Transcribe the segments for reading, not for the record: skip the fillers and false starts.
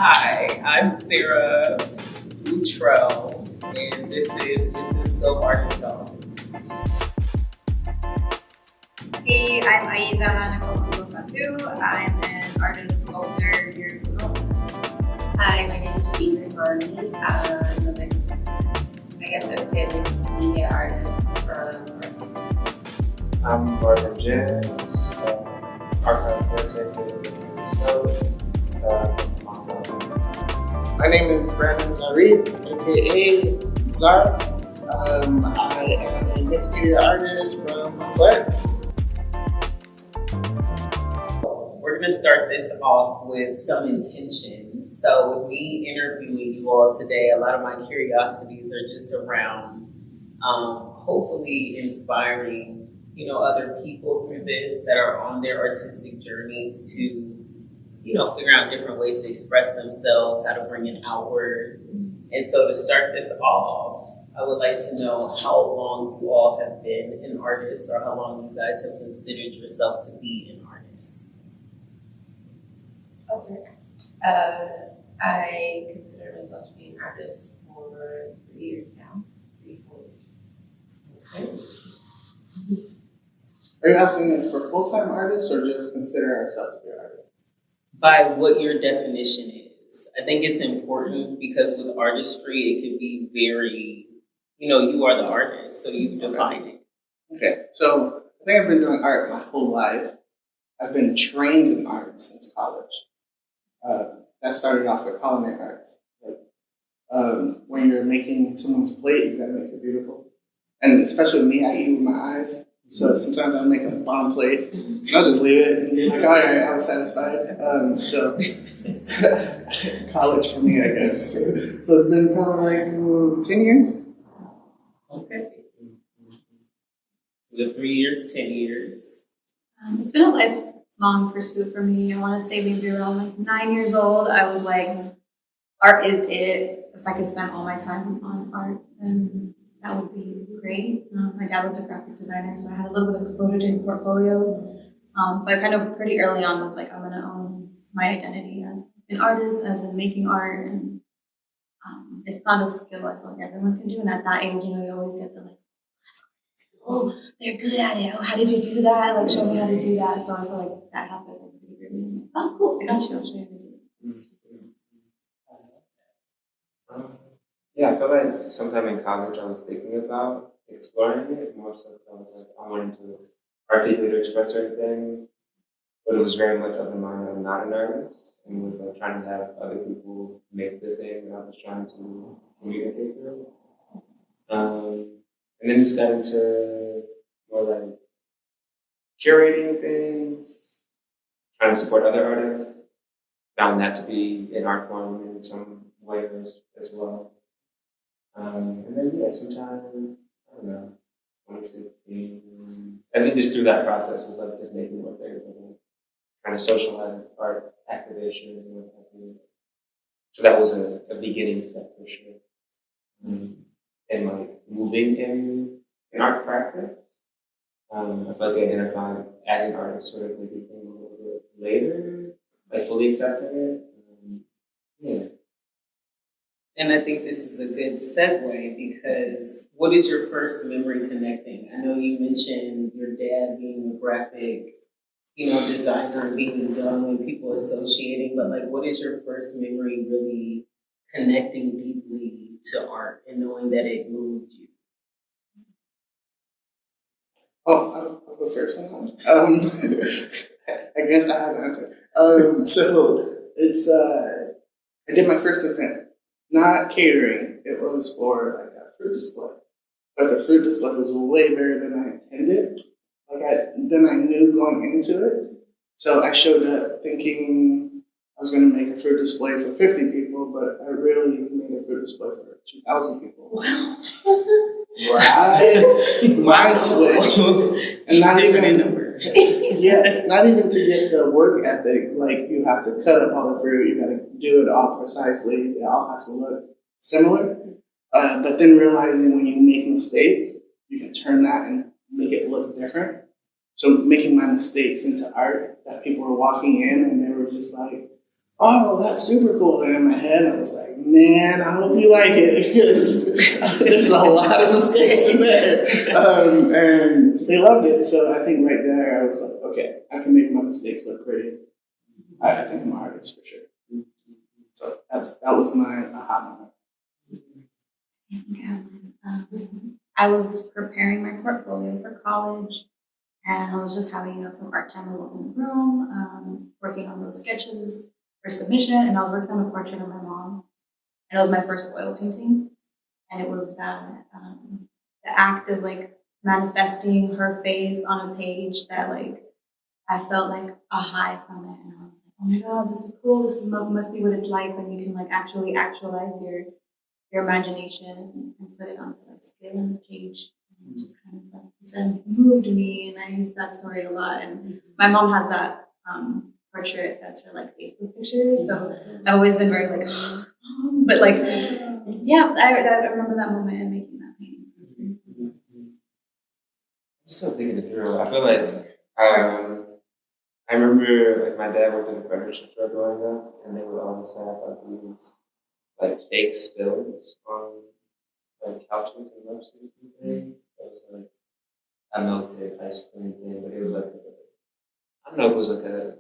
Hi, I'm Sarah Luttrell, and this is It's a Scope Artist Talk. Hey, I'm Aida Nicole. I'm an artist sculptor here in Pomona. Hi, my name is Gina Harney. I'm a mixed, mixed media artist from Brooklyn. I'm Marvin James, archive caretaker at It's a Scope from Pomona. My name is Brandon Zarif, aka Zarf. I am a mixed media artist from Montclair. We're going to start this off with some intentions. So, with me interviewing you all today, a lot of my curiosities are just around hopefully inspiring, other people through this that are on their artistic journeys to figure out different ways to express themselves, how to bring it outward. And so to start this off, I would like to know how long you all have been an artist or how long you guys have considered yourself to be an artist. I consider myself to be an artist for 3 years now, 3-4 years. Okay. Are you asking this for full-time artists or just consider ourselves to be artists? By what your definition is. I think it's important because with artistry, it could be very, you are the artist, so you define it. Okay, so I think I've been doing art my whole life. I've been trained in art since college. That started off with culinary arts. When you're making someone's plate, you gotta make it beautiful. And especially with me, I eat with my eyes. So sometimes I'll make a bomb plate, and I'll just leave it, and like, all right, I was satisfied. So college for me, I guess. So it's been probably like 10 years. Okay. The 3 years, 10 years. It's been a lifelong pursuit for me. I want to say maybe around like 9 years old, I was like, art is it. If I could spend all my time on art, then that would be great. My dad was a graphic designer, so I had a little bit of exposure to his portfolio. So I kind of pretty early on was like, I'm going to own my identity as an artist, as in making art. And it's not a skill I feel like everyone can do. And at that age, you always get the like, oh, they're good at it. Oh, how did you do that? Like, show me how to do that. So I feel like that happened like pretty early. I'm like, oh, cool. I got you. I'll show you how to do it. Yeah, I feel like sometime in college I was thinking about exploring it more so because I was like, I wanted to articulate or express certain things, but it was very much of the mind that I'm not an artist and was trying to have other people make the thing that I was trying to communicate through. And then just got into more like curating things, trying to support other artists, found that to be an art form in some way as well. And then, sometime, I don't know, 2016. I think just through that process was like just making more things, trying to socialize art activation and what have you. So that was a beginning step for sure. And like moving in art practice, I felt like I identified as an artist sort of maybe a little bit later, like fully accepting it. Yeah. And I think this is a good segue because what is your first memory connecting? I know you mentioned your dad being a graphic, designer and being young and people associating, but like what is your first memory really connecting deeply to art and knowing that it moved you? Oh, I'll go first on that. I guess I have an answer. So it's, I did my first event. Not catering, it was for like a fruit display. But the fruit display was way better than I intended. Than I knew going into it. So I showed up thinking I was going to make a fruit display for 50 people, but I really made a fruit display for 2,000 people. Wow. Right? Mind switch. And not even numbers. Yeah, not even to get the work ethic. Like you have to cut up all the fruit, you got to do it all precisely. It all has to look similar. But then realizing when you make mistakes, you can turn that and make it look different. So making my mistakes into art that people were walking in and they were just like, oh, that's super cool. And in my head, I was like, man, I hope you like it because there's a lot of mistakes in there. And they loved it. So I think right there, I was like, okay, I can make my mistakes look pretty. I think I'm an artist for sure. So that was my aha moment. I was preparing my portfolio for college, and I was just having some art time alone in the room, working on those sketches for submission, and I was working on a portrait of my mom, and it was my first oil painting, and it was that the act of like manifesting her face on a page that like I felt like a high from it, and I was like, oh my god, this is cool. This must be what it's like when you can like actually actualize your imagination and put it onto like scale on the page. And it just kind of like you said, moved me, and I use that story a lot. And my mom has that portrait that's her like Facebook picture, so I've always been very like, but like, yeah, I remember that moment and making that painting. I'm still thinking it through. I feel like I remember like my dad worked in a furniture store growing up, and they would always have like these like fake spills on like couches and lounges and things. It was like a melted ice cream thing, but it was like I don't know if it was like a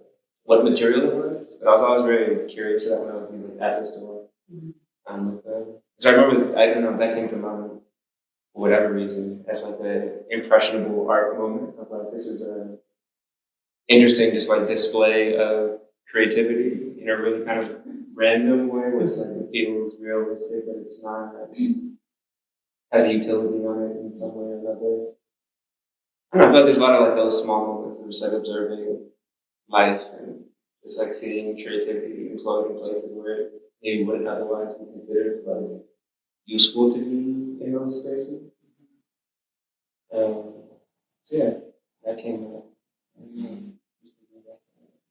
what material it was, but I was always very curious about when I would be like at the store with them. So I remember I don't know that came to mind for whatever reason as like an impressionable art moment of like this is a interesting just like display of creativity in a really kind of random way where it's like it feels realistic but it's not has a utility on it in some way or another. I don't know, I feel like there's a lot of like those small moments of just like observing life and just like seeing creativity employed in places where it maybe wouldn't otherwise be considered like useful to be in those spaces. So yeah, that came up.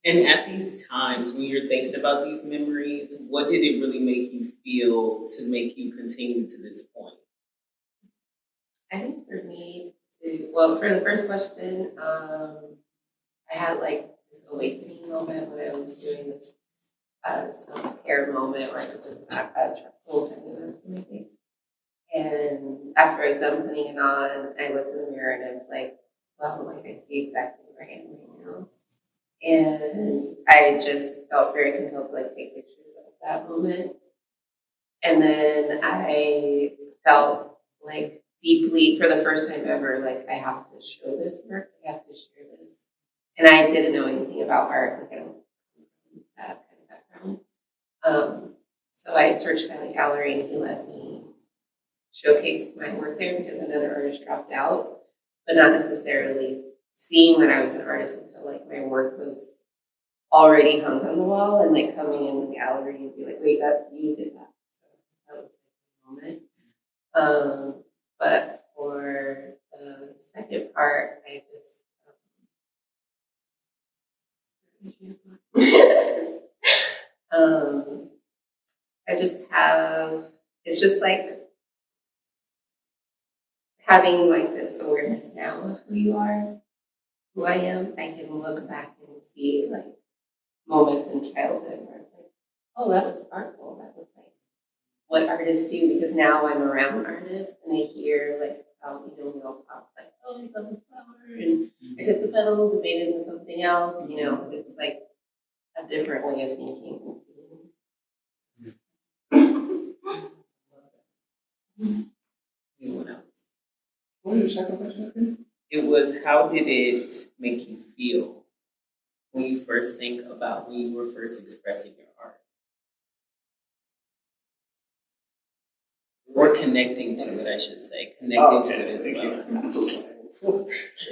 And at these times, when you're thinking about these memories, what did it really make you feel to make you continue to this point? I think for me, well, for the first question, I had like this awakening moment when I was doing this self-care moment where I was just full tenderness in my face. And after I was done putting it on, I looked in the mirror and I was like, well, like I see exactly where I am right now. And I just felt very compelled to like take pictures of that moment. And then I felt like deeply, for the first time ever, like I have to show this work, I have to share this. And I didn't know anything about art, like I don't have that kind of background. So I searched at a gallery and he let me showcase my work there because another artist dropped out, but not necessarily seeing that I was an artist until like my work was already hung on the wall and like coming in the gallery and be like, wait, that you did that. So that was the moment. But for the second part, I just it's just like having like this awareness now of who you are, who I am. I can look back and see like moments in childhood where it's like, oh, that was artful. That was like what artists do, because now I'm around artists and I hear like how we all talk like, oh, I saw this flower and I took the petals and made it into something else. You know, it's like a different way of thinking and seeing. Anyone else? What was your second question again? It was, how did it make you feel when you first think about when you were first expressing your art? Or connecting to it, I should say. Connecting to it as well. I was like,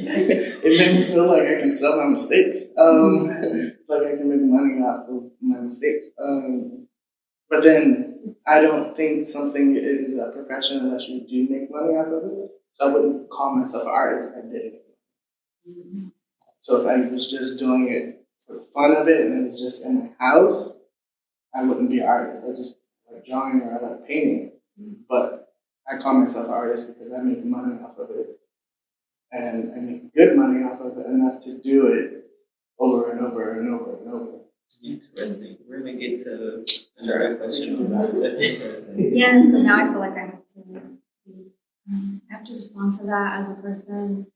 it made me feel like I can sell my mistakes. Like I can make money off of my mistakes. But then I don't think something is a profession unless you do make money off of it. So I wouldn't call myself an artist if I didn't. So if I was just doing it for the fun of it and it was just in my house, I wouldn't be an artist. I just like drawing or I like painting. But I call myself an artist because I make money off of it. And I make good money off of it enough to do it over and over and over and over. Interesting. We're gonna get to another question about it. That's interesting. Yes, because now I feel like I have to respond to that as a person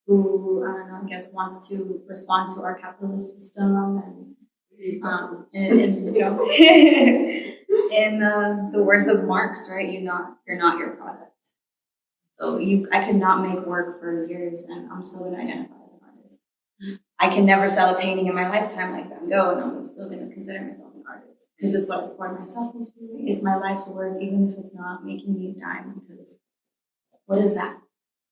who, I don't know, I guess wants to respond to our capitalist system and you know, in the words of Marx, right? You're not your product. So I could not make work for years, and I'm still gonna identify as an artist. I can never sell a painting in my lifetime like Van Gogh, and I'm still gonna consider myself an artist because it's what I poured myself into. It's my life's work, even if it's not making me a dime. Because what is that?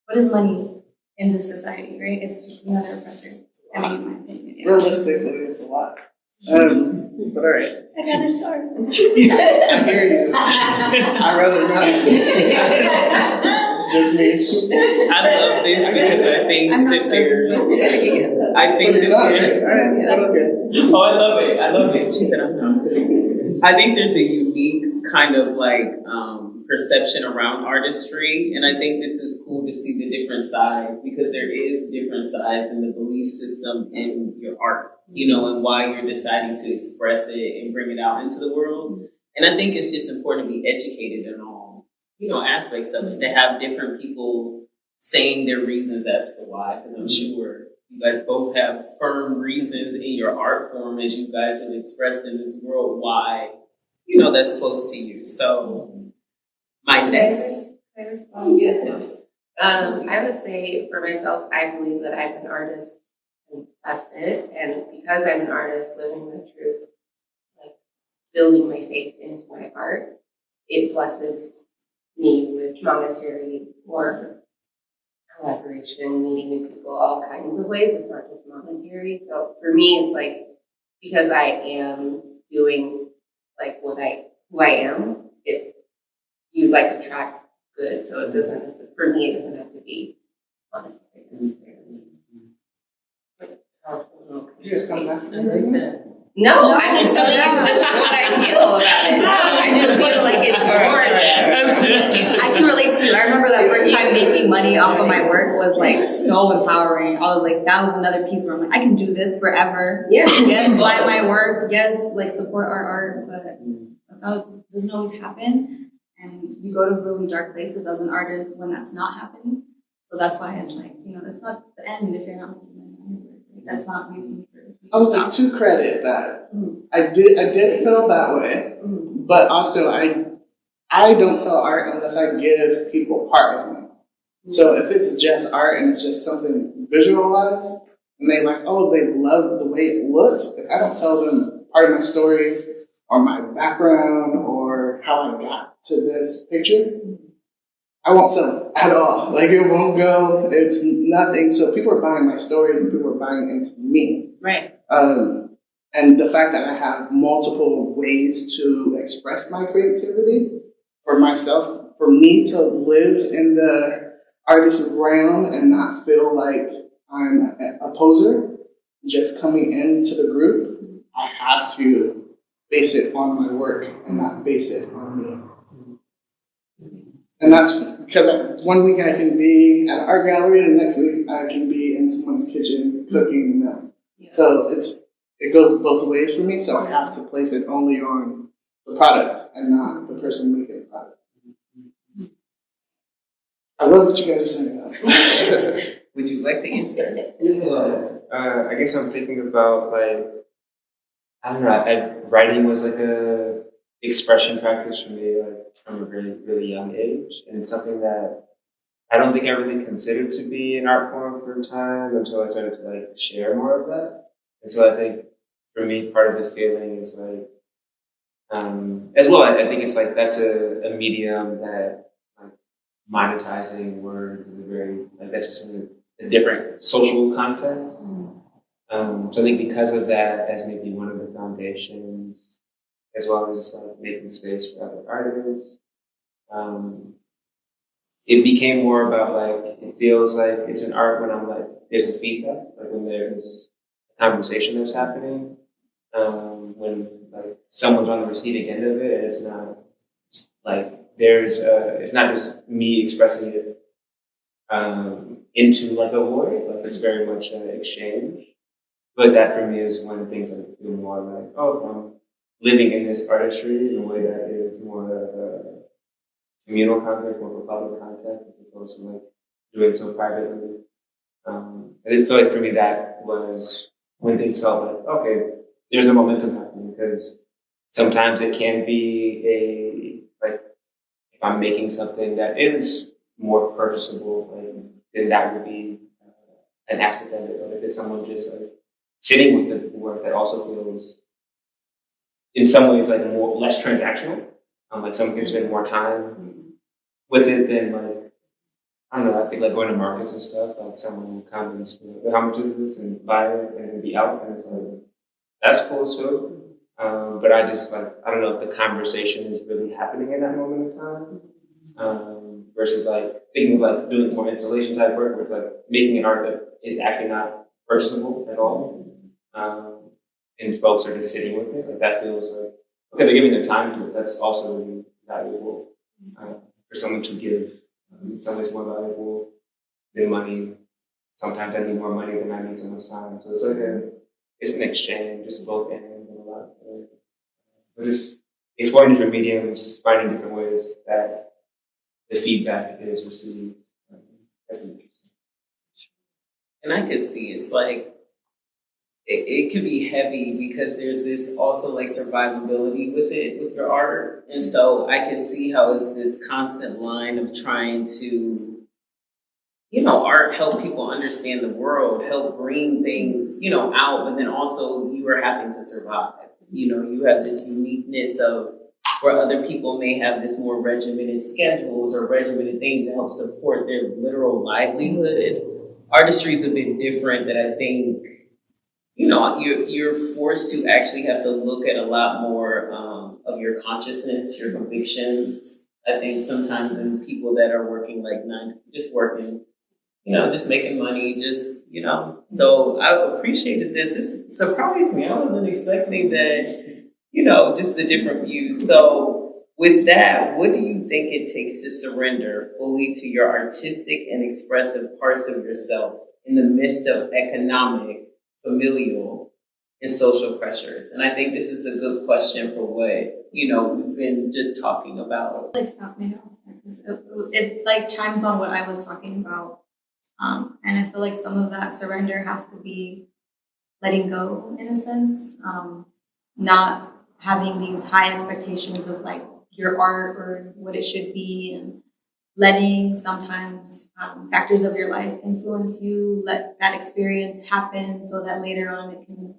What is money in this society, right? It's just another oppressor. I mean, in my opinion. Yeah. Realistically, it's a lot. But all right. I'd rather start. I hear you. I'd rather not. It's just me. I love this because I think I'm not that there's. certain. I think But you're that not. there's. All right. Okay. Oh, I love it. I love it. She said, I'm not. I think there's a unique kind of like perception around artistry. And I think this is cool to see the different sides because there is different sides in the belief system in your art, you know, and why you're deciding to express it and bring it out into the world. And I think it's just important to be educated in all, you know, aspects of it, to have different people saying their reasons as to why, because I'm sure you guys both have firm reasons in your art form as you guys have expressed in this world why, you know, that's close to you. So my next. Can I respond? Yes. I would say for myself, I believe that I'm an artist and that's it. And because I'm an artist living my truth, like building my faith into my art, it blesses me with monetary or collaboration, meeting new people, all kinds of ways. It's not just monetary. So for me, it's like, because I am doing like who I am, you like attract good. So it doesn't, for me, it doesn't have to be monetary necessarily. You guys come back. I like that. No, I'm just telling you what I feel about it. I just feel like it's more. I can relate to you. I remember that first time making money off of my work was like so empowering. I was like, that was another piece where I'm like, I can do this forever. Yeah. Yes, buy my work. Yes, like support our art, but that's how it doesn't always happen. And you go to really dark places as an artist when that's not happening. So that's why it's like, you know, that's not the end if you're not making money. That's not reason for it. Also, to credit that, I did feel that way, but also I don't sell art unless I give people part of me. So if it's just art and it's just something visualized, and they like, oh, they love the way it looks, if I don't tell them part of my story or my background or how I got to this picture, I won't sell it at all. Like, it won't go. It's nothing. So people are buying my stories and people are buying into me. Right. And the fact that I have multiple ways to express my creativity for myself, for me to live in the artist realm and not feel like I'm a poser just coming into the group, I have to base it on my work and not base it on me. And that's because one week I can be at an art gallery, and the next week I can be in someone's kitchen cooking a meal. So it goes both ways for me, so I have to place it only on the product and not the person making the product. I love what you guys are saying though. Would you like to answer? I guess I'm thinking about like, I don't know, writing was like a expression practice for me, like from a really, really young age, and something that I don't think I really considered to be an art form for a time until I started to like share more of that. And so I think for me, part of the feeling is like, as well, I think it's like that's a medium that like monetizing words is a very, like that's just a different social context. So I think because of that, as maybe one of the foundations, as well as just like making space for other artists, it became more about like, it feels like it's an art when I'm like, there's a feedback, like when there's a conversation that's happening, when like someone's on the receiving end of it, and it's not like it's not just me expressing it into like a void, like it's very much an exchange. But that for me is when things like feel more like, oh, I'm living in this artistry in a way that is more of a communal context, more of a public context, as opposed to like doing so privately. I didn't feel like for me that was when things felt like, okay, there's a momentum happening, because sometimes it can be like, if I'm making something that is more purchasable, like, then that would be an aspect of it. But if it's someone just like sitting with the work that also feels, in some ways, like less transactional, like someone can spend more time with it than like, I don't know, I think like going to markets and stuff, like someone will come and say, how much is this, and buy it and then be out, and it's like, that's cool too. But I just like, I don't know if the conversation is really happening in that moment in time. Versus like thinking of like doing more installation type work where it's like making an art that is actually not purchasable at all. And folks are just sitting with it. Like that feels like, okay, they're giving their time to it. That's also really valuable for someone to give. In some ways more valuable than money. Sometimes I need more money than I need someone's time. So it's like it's an exchange, just both ends and a lot of things. But just exploring different mediums, finding different ways that the feedback is received. That's interesting. And I could see it's like it could be heavy because there's this also like survivability with it, with your art. And so I can see how it's this constant line of trying to, art help people understand the world, help bring things, out, but then also you are having to survive. You have this uniqueness of where other people may have this more regimented schedules or regimented things that help support their literal livelihood. Artistry is a bit different that I think, you're forced to actually have to look at a lot more of your consciousness, your convictions. I think sometimes in people that are working like just working, just making money, So I appreciated this. This surprised me. I wasn't expecting that, just the different views. So with that, what do you think it takes to surrender fully to your artistic and expressive parts of yourself in the midst of economic, familial, and social pressures? And I think this is a good question for what, we've been just talking about. Maybe I'll start, 'cause it like chimes on what I was talking about. And I feel like some of that surrender has to be letting go in a sense, not having these high expectations of like your art or what it should be, and letting sometimes factors of your life influence you, let that experience happen so that later on it can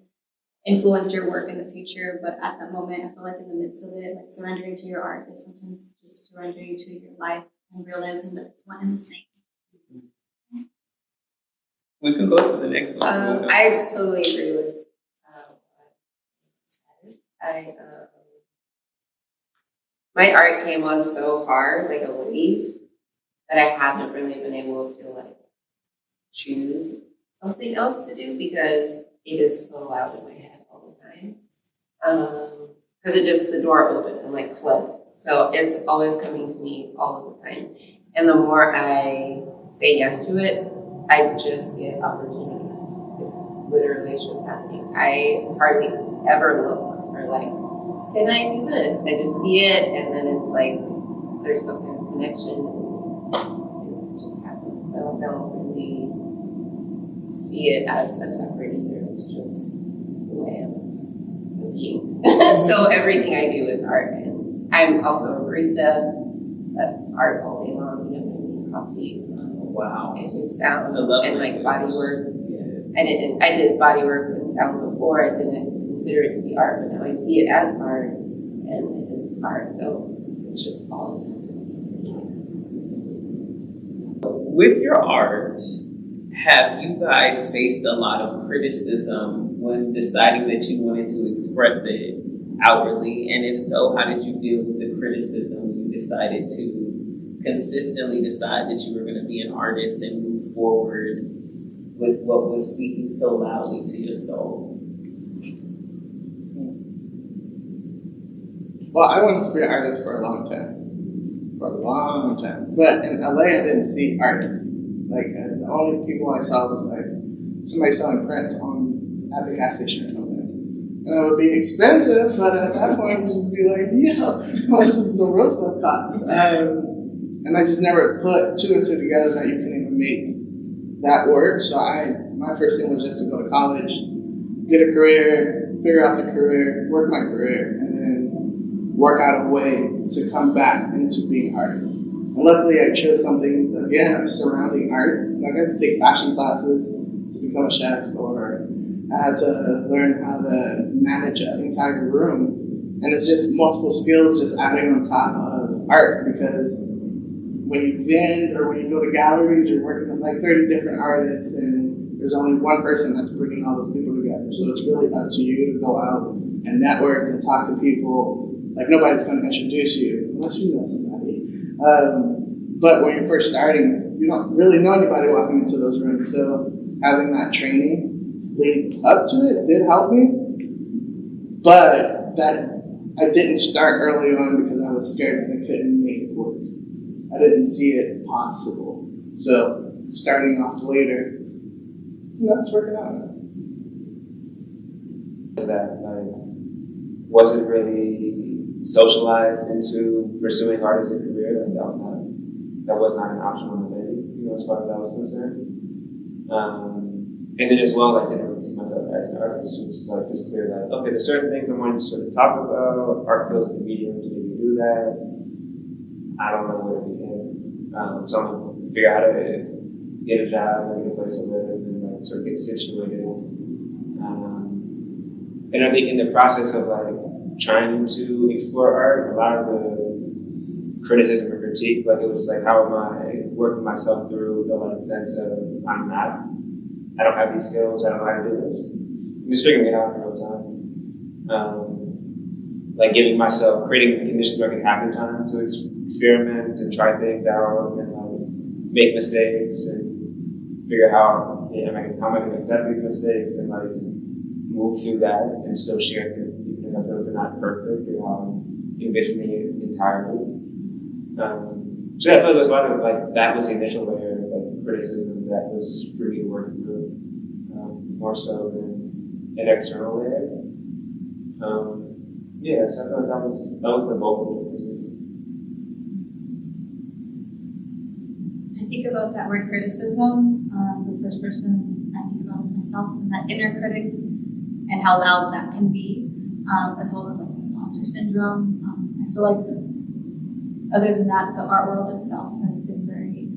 influence your work in the future. But at that moment, I feel like in the midst of it, like surrendering to your art is sometimes just surrendering to your life and realizing that it's one and the same. We can go to the next one. I totally agree with what I my art came on so hard, like a wave, that I haven't really been able to like choose something else to do because it is so loud in my head all the time. Because the door opened and like closed. So it's always coming to me all of the time. And the more I say yes to it, I just get opportunities. Literally, it's just happening. I hardly ever look or like, can I do this? I just see it, and then it's like there's some kind of connection, and it just happens. So I don't really see it as a separate either. It's just the way I was being. So everything I do is art, and I'm also a barista. That's art all day long. Making coffee. Wow. I do sound and like language. body work. Yeah. I did body work and sound before. I didn't consider it to be art, but now I see it as art, and it is art. So it's just all of it. With your art, have you guys faced a lot of criticism when deciding that you wanted to express it outwardly? And if so, how did you deal with the criticism when you decided to consistently decide that you were going to be an artist and move forward with what was speaking so loudly to your soul? Well, I wanted to be an artist for a long time. But in LA, I didn't see artists. Like, the only people I saw was like somebody selling prints on at the gas station or something. And it would be expensive, but at that point, you'd just be like, yeah, how much does the real stuff cost? And I just never put two and two together that you can even make that work. So my first thing was just to go to college, get a career, figure out the career, work my career, and then work out a way to come back into being an artist. And luckily, I chose something, again, surrounding art. I got to take fashion classes to become a chef, or I had to learn how to manage an entire room. And it's just multiple skills just adding on top of art, because when you vend or when you go to galleries, you're working with like 30 different artists, and there's only one person that's bringing all those people together. So it's really up to you to go out and network and talk to people. Like, nobody's going to introduce you unless you know somebody. But when you're first starting, you don't really know anybody walking into those rooms. So having that training lead up to it did help me. But that I didn't start early on because I was scared that I couldn't make it work. I didn't see it possible. So starting off later, it's working out now. That wasn't really socialized into pursuing art as a career. Like that was not an option on the menu, as far as I was concerned. And then as well, I didn't really see myself as an artist. It was just clear that, okay, there's certain things I wanted to sort of talk about. Art feels like a medium to maybe do that. I don't know where to begin. So I'm going to figure out how to get a job, get a place to live, and sort of get situated. And I think in the process of trying to explore art, a lot of the criticism or critique, it was just how am I working myself through the sense of I don't have these skills, I don't know how to do this. I'm just figuring it out in real time. Giving myself, creating the conditions where I can have the time to experiment and try things out and make mistakes and figure out how am I going to accept these mistakes and move through that and still share things, even if they're not perfect or how I'm envisioning it entirely. So I feel like there was a lot of that was the initial layer of criticism that was for me to work through, more so than an external layer. So I feel like that was the bulk of it. I think about that word criticism. The first person I think about is myself, and that inner critic, and how loud that can be, as well as imposter syndrome. I feel like, other than that, the art world itself has been very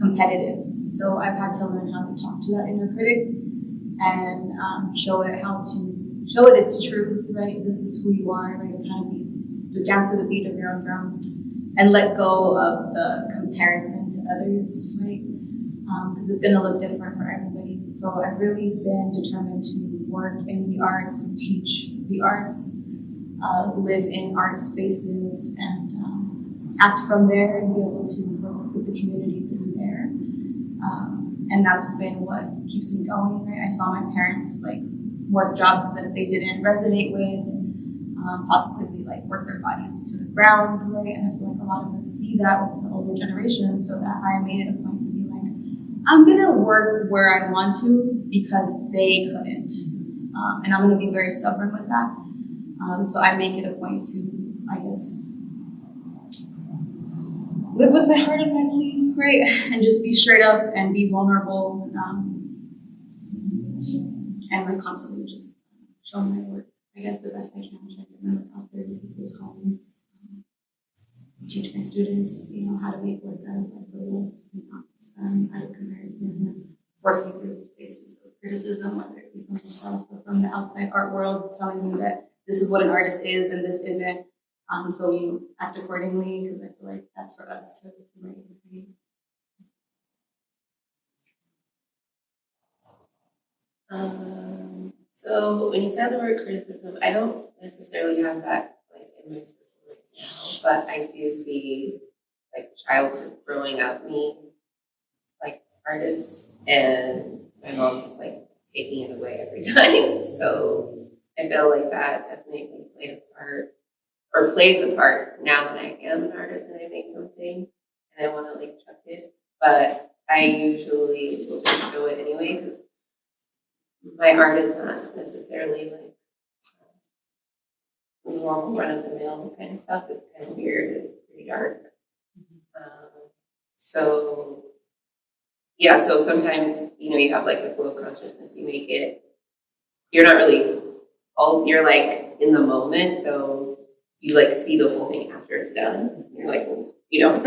competitive. So I've had to learn how to talk to that inner critic and show it its truth, right? This is who you are, right? Kind of dance to the beat of your own drum, and let go of the comparison to others, right? Because it's going to look different for everybody. So I've really been determined to work in the arts, teach the arts, live in art spaces, and act from there and be able to work with the community through there. And that's been what keeps me going, right? I saw my parents work jobs that they didn't resonate with, possibly work their bodies into the ground, right? And I feel like a lot of us see that with the older generation, so that I made it a point to be I'm gonna work where I want to because they couldn't. And I'm gonna be very stubborn with that. So I make it a point to, I guess, live with my heart on my sleeve, right? And just be straight up and be vulnerable. And constantly just show my work, I guess, the best I can. Try to get my work out there to people's homes. Teach my students, how to make work out of the world, not out of comparison, and working through those spaces of criticism, whether it be from yourself or from the outside art world, telling you that this is what an artist is and this isn't. So you act accordingly, because I feel like that's for us to write and create. So when you said the word criticism, I don't necessarily have that in my circle right now, but I do see childhood growing up me artist, and my mom just taking it away every time. So I feel like that definitely played a part, or plays a part, now that I am an artist and I make something and I want to chuck it. But I usually will just show it anyway, because my art is not necessarily like normal run of the mill kind of stuff. It's kind of weird. It's pretty dark. So yeah, so sometimes, you have like a flow of consciousness, you make it, you're not really you're like in the moment, so you like see the whole thing after it's done. You're like, well, like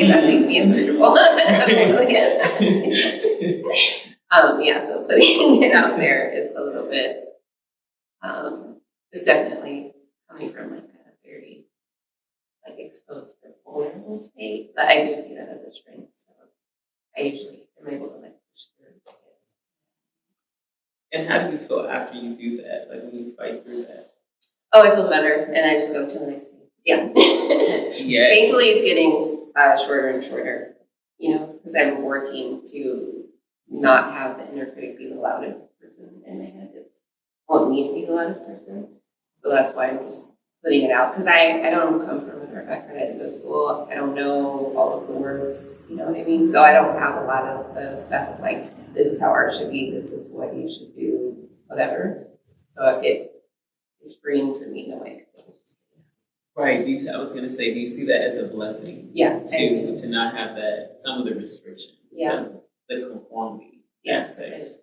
that makes me uncomfortable. I don't really get that. Yeah, so putting it out there is a little bit, it's definitely coming from like a very like exposed or vulnerable state, but I do see that as a strength. So I usually am able to like push through. And how do you feel after you do that? Like when you fight through that? Oh, I feel better, and I just go to the next thing. Yeah. Yes. Thankfully, it's getting shorter and shorter, because I'm working to not have the inner critic be the loudest person in my head. It's I want me to be the loudest person. So that's why I'm just putting it out. Because I don't come from an art background. I didn't go to school. I don't know all of the words, you know what I mean? So I don't have a lot of the stuff of like, this is how art should be, this is what you should do, whatever. So it is freeing for me in a way. Right. I was going to say, do you see that as a blessing? Yeah. To not have that, some of the restrictions. Yeah. The conformity Yes. aspect. It's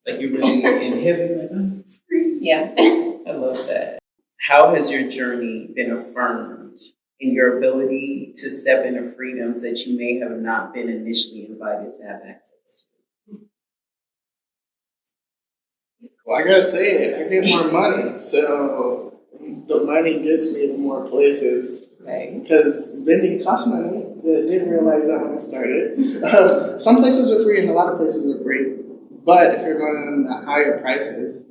like you're really inhibiting, like, I'm free. Yeah. I love that. How has your journey been affirmed in your ability to step into freedoms that you may have not been initially invited to have access to? Well, I gotta say it. I get more money, so the money gets me to more places. Right. Because vending costs money. I didn't realize that when I started. Some places are free and a lot of places are free. But if you're going on the higher prices,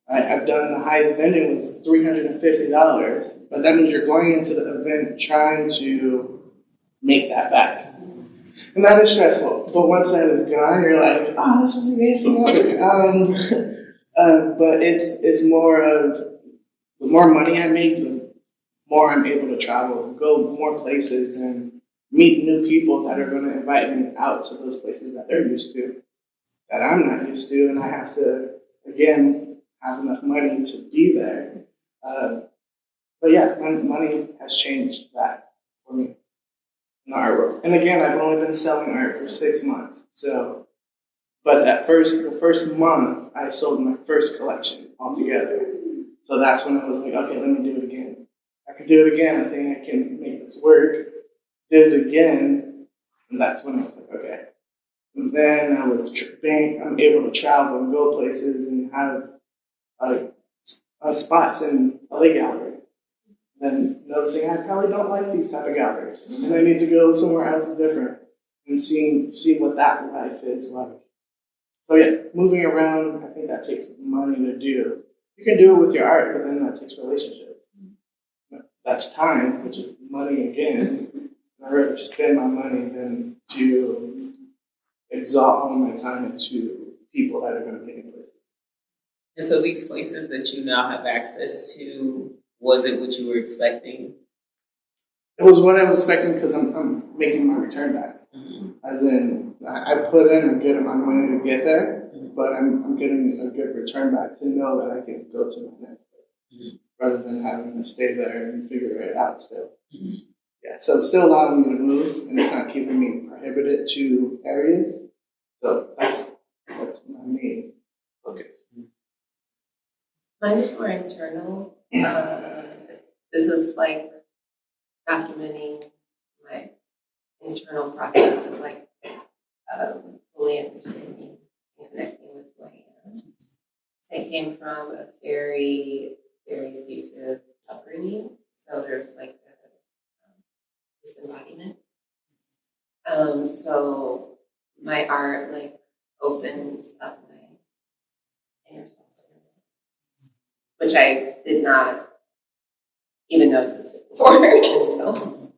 I've done the highest vending was $350. But that means you're going into the event trying to make that back. And that is stressful. But once that is gone, you're like, oh, this is amazing. But it's more of the more money I make, the more I'm able to travel, go more places, and meet new people that are going to invite me out to those places that they're used to, that I'm not used to, and I have to, again, have enough money to be there. But yeah, money has changed that for me in the art world. And again, I've only been selling art for 6 months, so. But the first month, I sold my first collection altogether. So that's when I was like, okay, let me do it again. I can do it again. I think I can make this work. Did it again, and that's when I was like, okay. And then I was I'm able to travel and go places and have spots in LA gallery. Then noticing I probably don't like these type of galleries, and I need to go somewhere else different and see what that life is like. So yeah, moving around, I think that takes money to do. You can do it with your art, but then that takes relationships. That's time, which is money again. I'd rather spend my money than to exalt all my time into people that are going to take me places. And so these places that you now have access to, was it what you were expecting? It was what I was expecting because I'm making my return back. Mm-hmm. As in, I put in a good amount of money to get there, but I'm getting a good return back to know that I can go to my next place rather than having to stay there and figure it out still. Mm-hmm. Yeah, so it's still allowing me to move, and it's not keeping me prohibited to areas. So that's my main focus. Mine is more internal. This is like documenting my internal process of like fully understanding and connecting with who I am. So I came from a very, very abusive upbringing. So there's like a disembodiment. So my art like opens up my inner self, which I did not even know existed before. So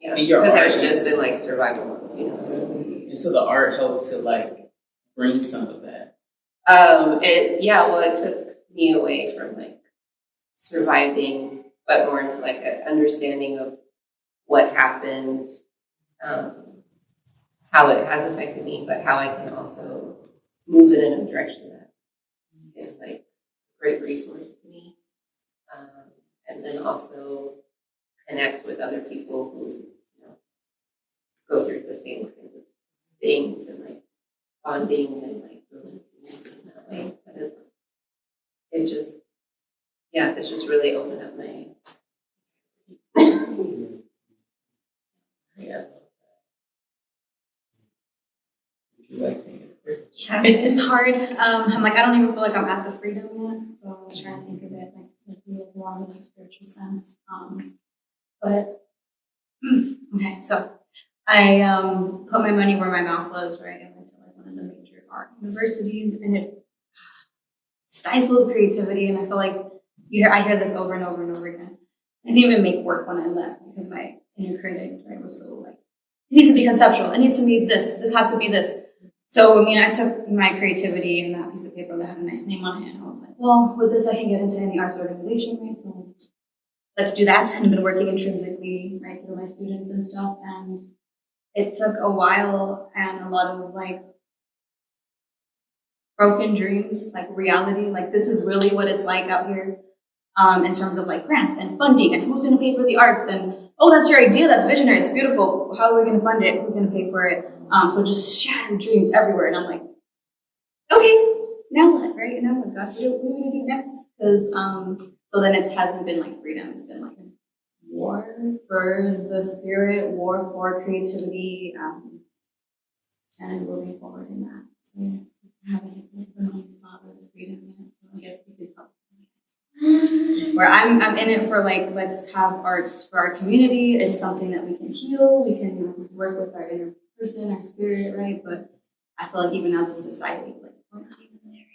yeah, because I was just in like survival mode, you know. And so the art helped to like bring some of that. It took me away from like surviving, but more into like an understanding of what happened, how it has affected me, but how I can also move it in a direction that is like a great resource to me. And then also connect with other people who, go through the same kinds of things and like bonding and like building community in that way. But it's just really opened up my Yeah. Would you like to answer? Yeah, it's hard. I'm like, I don't even feel like I'm at the freedom yet. So I was trying to think of it like more in a spiritual sense. But okay, so I put my money where my mouth was, right? I went to like one of the major art universities, and it stifled creativity. And I feel like I hear this over and over and over again. I didn't even make work when I left because my inner critic, right, was so like, it needs to be conceptual. It needs to be this. This has to be this. So, I mean, I took my creativity and that piece of paper that had a nice name on it, and I was like, well, with this, I can get into any arts organization, right? So let's do that. And I've been working intrinsically, right, through my students and stuff. And it took a while and a lot of like broken dreams, like reality, like this is really what it's like out here. In terms of like grants and funding and who's going to pay for the arts and, oh, that's your idea, that's visionary, it's beautiful, how are we going to fund it, who's going to pay for it? So just shattered dreams everywhere, and I'm like, okay, now what, right? Now what, God, what are we going to do next? Because so then it hasn't been like freedom, it's been like war for the spirit, war for creativity, and moving forward in that. So I haven't hit the money spot or the freedom yet, so I guess we could talk. Where I'm in it for like, let's have arts for our community. It's something that we can heal. We can work with our inner person, our spirit, right? But I feel like even as a society, like we're not even there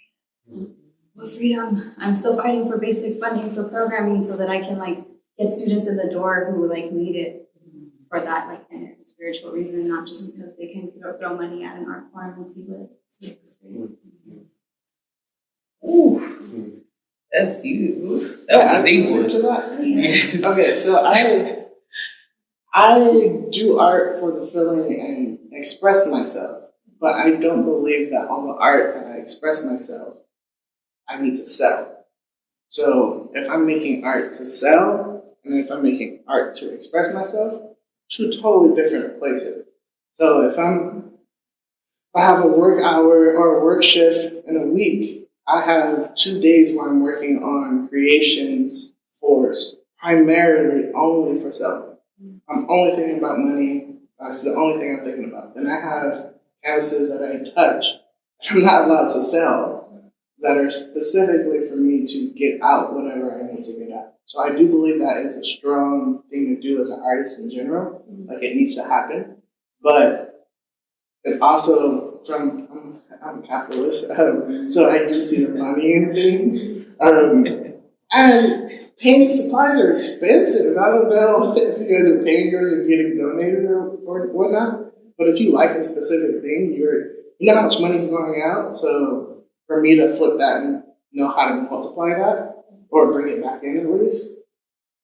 yet. With freedom, I'm still fighting for basic funding for programming so that I can like get students in the door who like need it for that like inner spiritual reason, not just because they can throw money at an art form and see what sticks. Right? Ooh. That's you. That was a big one. To that. Okay, so I do art for the feeling and express myself, but I don't believe that all the art that I express myself, I need to sell. So if I'm making art to sell, and if I'm making art to express myself, two totally different places. So if I have a work hour or a work shift in a week, I have 2 days where I'm working on creations for primarily only for selling. I'm only thinking about money. That's the only thing I'm thinking about. Then I have canvases that I touch I'm not allowed to sell that are specifically for me to get out whatever I need to get out. So I do believe that is a strong thing to do as an artist in general. Like it needs to happen. But it also, I'm a capitalist, so I do see the money in things. And painting supplies are expensive. I don't know if you guys are paying yours or getting donated or whatnot. But if you like a specific thing, you know how much money is going out. So for me to flip that and know how to multiply that or bring it back in at least,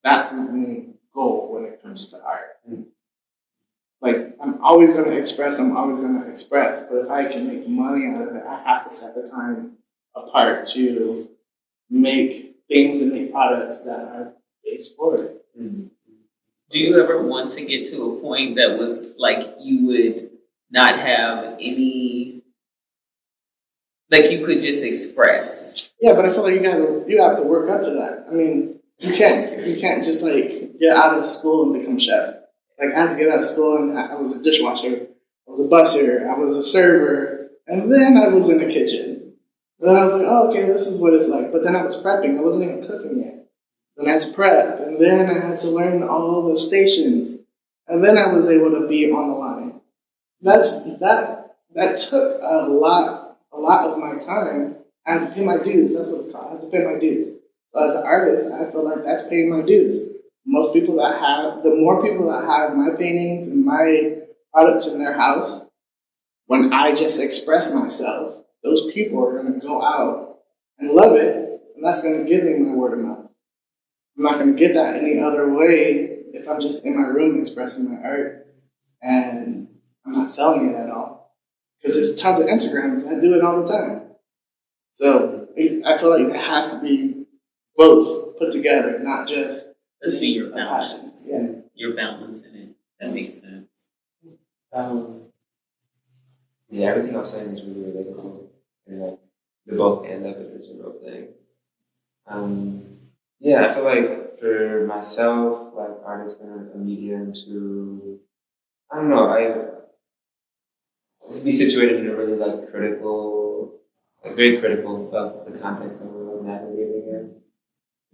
that's my main goal when it comes to art. Like, I'm always going to express. But if I can make money out of it, I have to set the time apart to make things and make products that are based for it. Mm-hmm. Do you ever want to get to a point that was like you would not have any, like you could just express? Yeah, but I feel like you have to work up to that. I mean, you can't just like get out of school and become chef. Like I had to get out of school and I was a dishwasher, I was a busser, I was a server, and then I was in the kitchen. And then I was like, oh, okay, this is what it's like. But then I was prepping, I wasn't even cooking yet. Then I had to prep, and then I had to learn all the stations. And then I was able to be on the line. That took a lot of my time. I had to pay my dues, that's what it's called. I had to pay my dues. So as an artist, I feel like that's paying my dues. The more people that have my paintings and my products in their house, when I just express myself, those people are going to go out and love it, and that's going to give me my word of mouth. I'm not going to get that any other way if I'm just in my room expressing my art and I'm not selling it at all. Because there's tons of Instagrams that do it all the time. So I feel like it has to be both put together, not just Let's see your a passion. balance. Yeah. Your balance in it. That makes sense. Yeah, everything I was saying is really relatable, and like the both and of it is a real thing. Yeah, I feel like for myself, like art has been a medium to, I don't know, to be situated in a really like critical, like very critical of the context that we're like, navigating in.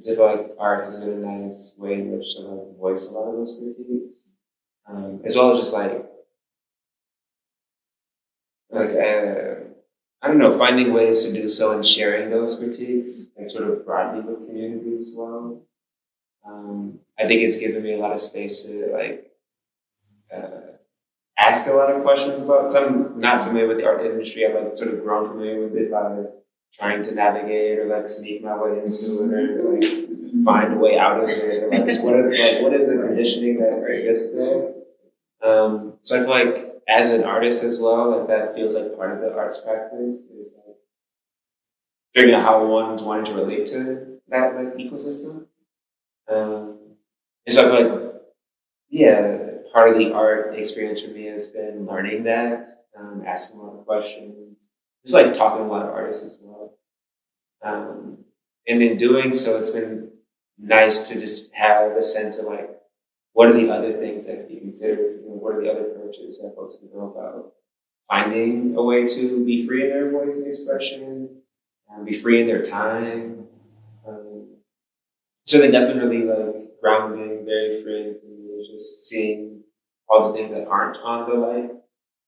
I feel like art has been a nice way in which to like voice a lot of those critiques, as well as just I don't know, finding ways to do so and sharing those critiques, like sort of broadly with community as well. I think it's given me a lot of space to like ask a lot of questions about. So I'm not familiar with the art industry. I've like sort of grown familiar with it by trying to navigate or like sneak my way into it or like find a way out of it. Or, like, what is the conditioning that exists there? So I feel like as an artist as well, like that feels like part of the arts practice is like figuring out how one's wanting to relate to that like ecosystem. And so I feel like, yeah, part of the art experience for me has been learning that, asking a lot of questions, just like talking to a lot of artists as well. And in doing so, it's been nice to just have a sense of like, what are the other things that can be considered? You know, what are the other approaches that folks can go about finding a way to be free in their voice and expression, be free in their time? So I think that's been really like grounding, very freeing for me, just seeing all the things that aren't on the like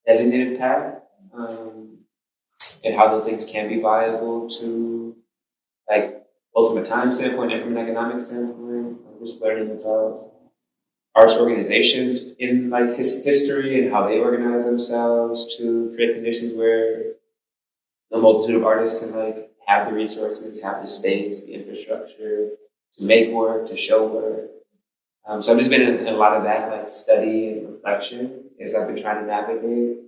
designated path, and how the things can be viable to like both from a time standpoint and from an economic standpoint. I'm just learning about arts organizations in like history and how they organize themselves to create conditions where a multitude of artists can like have the resources, have the space, the infrastructure to make work, to show work. So I've just been in a lot of that like study and reflection as I've been trying to navigate.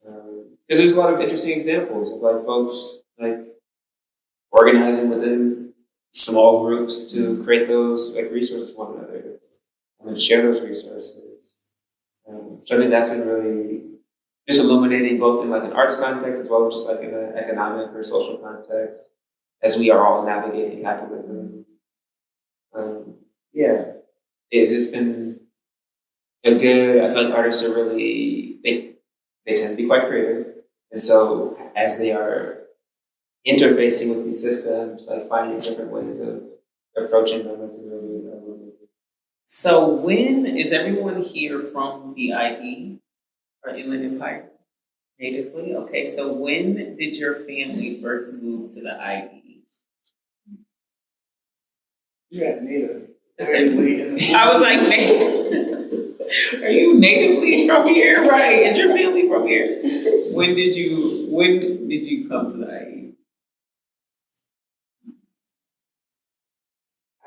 Because there's a lot of interesting examples of like folks like organizing within small groups to create those like resources for one another and share those resources. So I think that's been really just illuminating both in like an arts context as well as just like in an economic or social context as we are all navigating capitalism. Yeah, it's just been a good, I feel like artists are really, they tend to be quite creative. And so as they are interfacing with these systems, like finding different ways of approaching them is really So when is everyone here from the IE or Inland Empire natively? Okay, so when did your family first move to the IE? Yeah, native. I was like, are you natively from here? Right. Is your family from here? When did you come to the IE?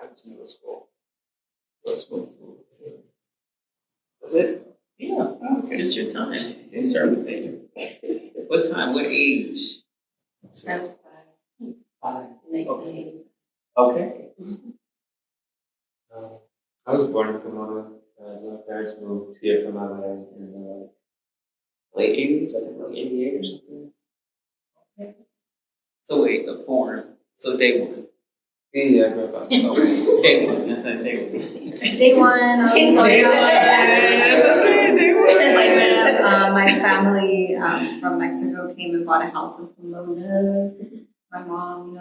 I was middle school. Was it? Yeah. Oh, okay. Just your time. We'll start with there. What time? What age? I was 5. 1980. Okay. I was born in Pomona. My parents moved here from LA in the late 80s, I think like 88 or something. Okay. So wait, born. So day one. Yeah, I grew up on Day one. That's not day one. Day one, I was Day one. like my family from Mexico came and bought a house in Pomona. My mom,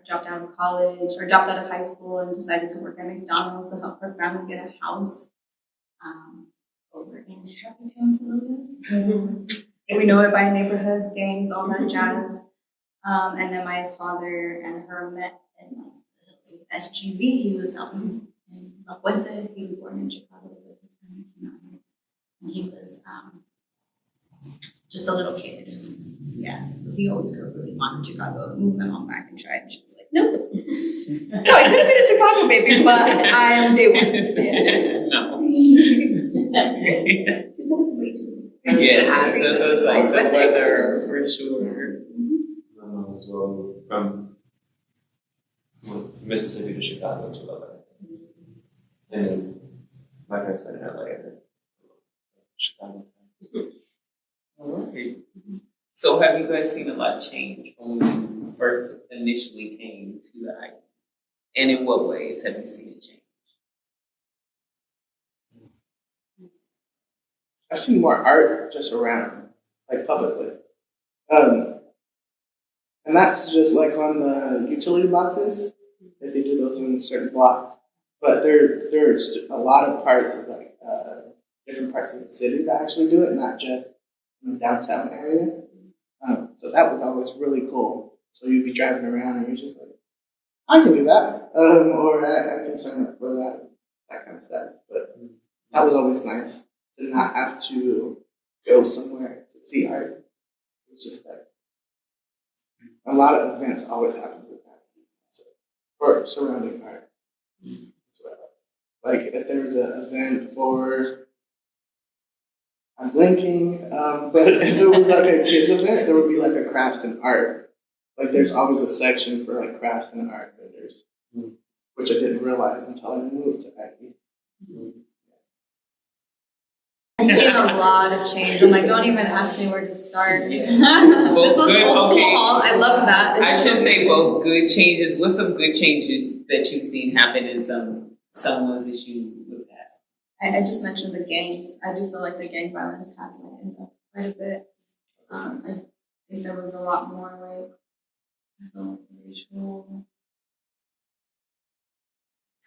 dropped out of college or dropped out of high school and decided to work at McDonald's to help her family get a house over in Harrington, Pomona. So we know it by neighborhoods, gangs, all that jazz. And then my father and her met in like the hills of SGV. He was in La Puente. He was born in Chicago, but his family came out here. And he was just a little kid. Yeah, so he always grew up really fond of Chicago. Moved my mom back and tried, and she was like, "Nope, no, I could have been in Chicago, baby, but I'm day one." No. She said it's way too. Yeah, so it's like the weather for sure. my mom as well from Mississippi to Chicago to LA. And then my parents met in LA and then Chicago. All right. So have you guys seen a lot change from when you first initially came to the island? And in what ways have you seen it change? I've seen more art just around, like publicly. And that's just like on the utility boxes. Like they do those in certain blocks. But there's a lot of parts of like different parts of the city that actually do it, not just in the downtown area. So that was always really cool. So you'd be driving around and you're just like, I can do that, or I can sign up for that kind of stuff. But that was always nice to not have to go somewhere to see art. It's just like a lot of events always happens at that. So, or surrounding art. That's what I like. Like if there was an event for, I'm blinking, but if it was like a kids event, there would be like a crafts and art. Like there's always a section for like crafts and art vendors, which I didn't realize until I moved to Ivy. I've seen a lot of change. I'm like, don't even ask me where to start. Yeah. This was good, old okay. pool hall. I love that. I should say both good changes. What's some good changes that you've seen happen in some ones that you would pass? I just mentioned the gangs. I do feel like the gang violence has like ended up quite a bit. I think there was a lot more like I feel like racial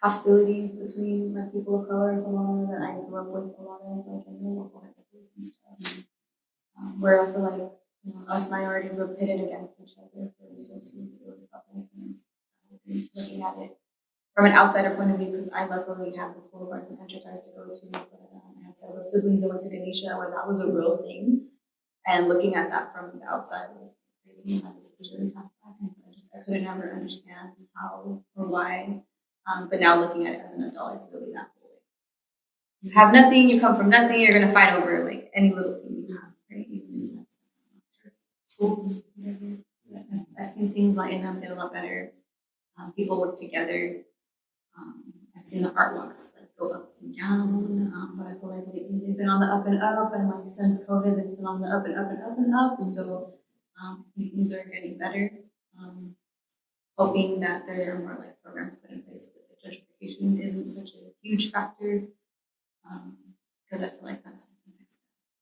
hostility between like people of color in Pomona that I grew up with a lot of like in the local high schools and stuff. Where I feel like us minorities were pitted against each other for resources. It really felt like things. Looking at it from an outsider point of view, because I luckily had the School of Arts and Enterprise to go to, but I had several siblings that went to Denisha where that was a real thing. And looking at that from the outside was crazy. My sister is half black, and I couldn't ever understand how or why. But now looking at it as an adult, it's really that cool. You have nothing, you come from nothing, you're gonna fight over like any little thing you have, right? Even if that's schools, whatever. I've seen things lighten up, get a lot better. People work together. I've seen the art walks like go up and down, but I feel like lately they've been on the up and up, and like since COVID, it's been on the up and up and up and up. So I think things are getting better. Hoping that there are more like programs put in place so that the gentrification isn't such a huge factor, because I feel like that's something that's.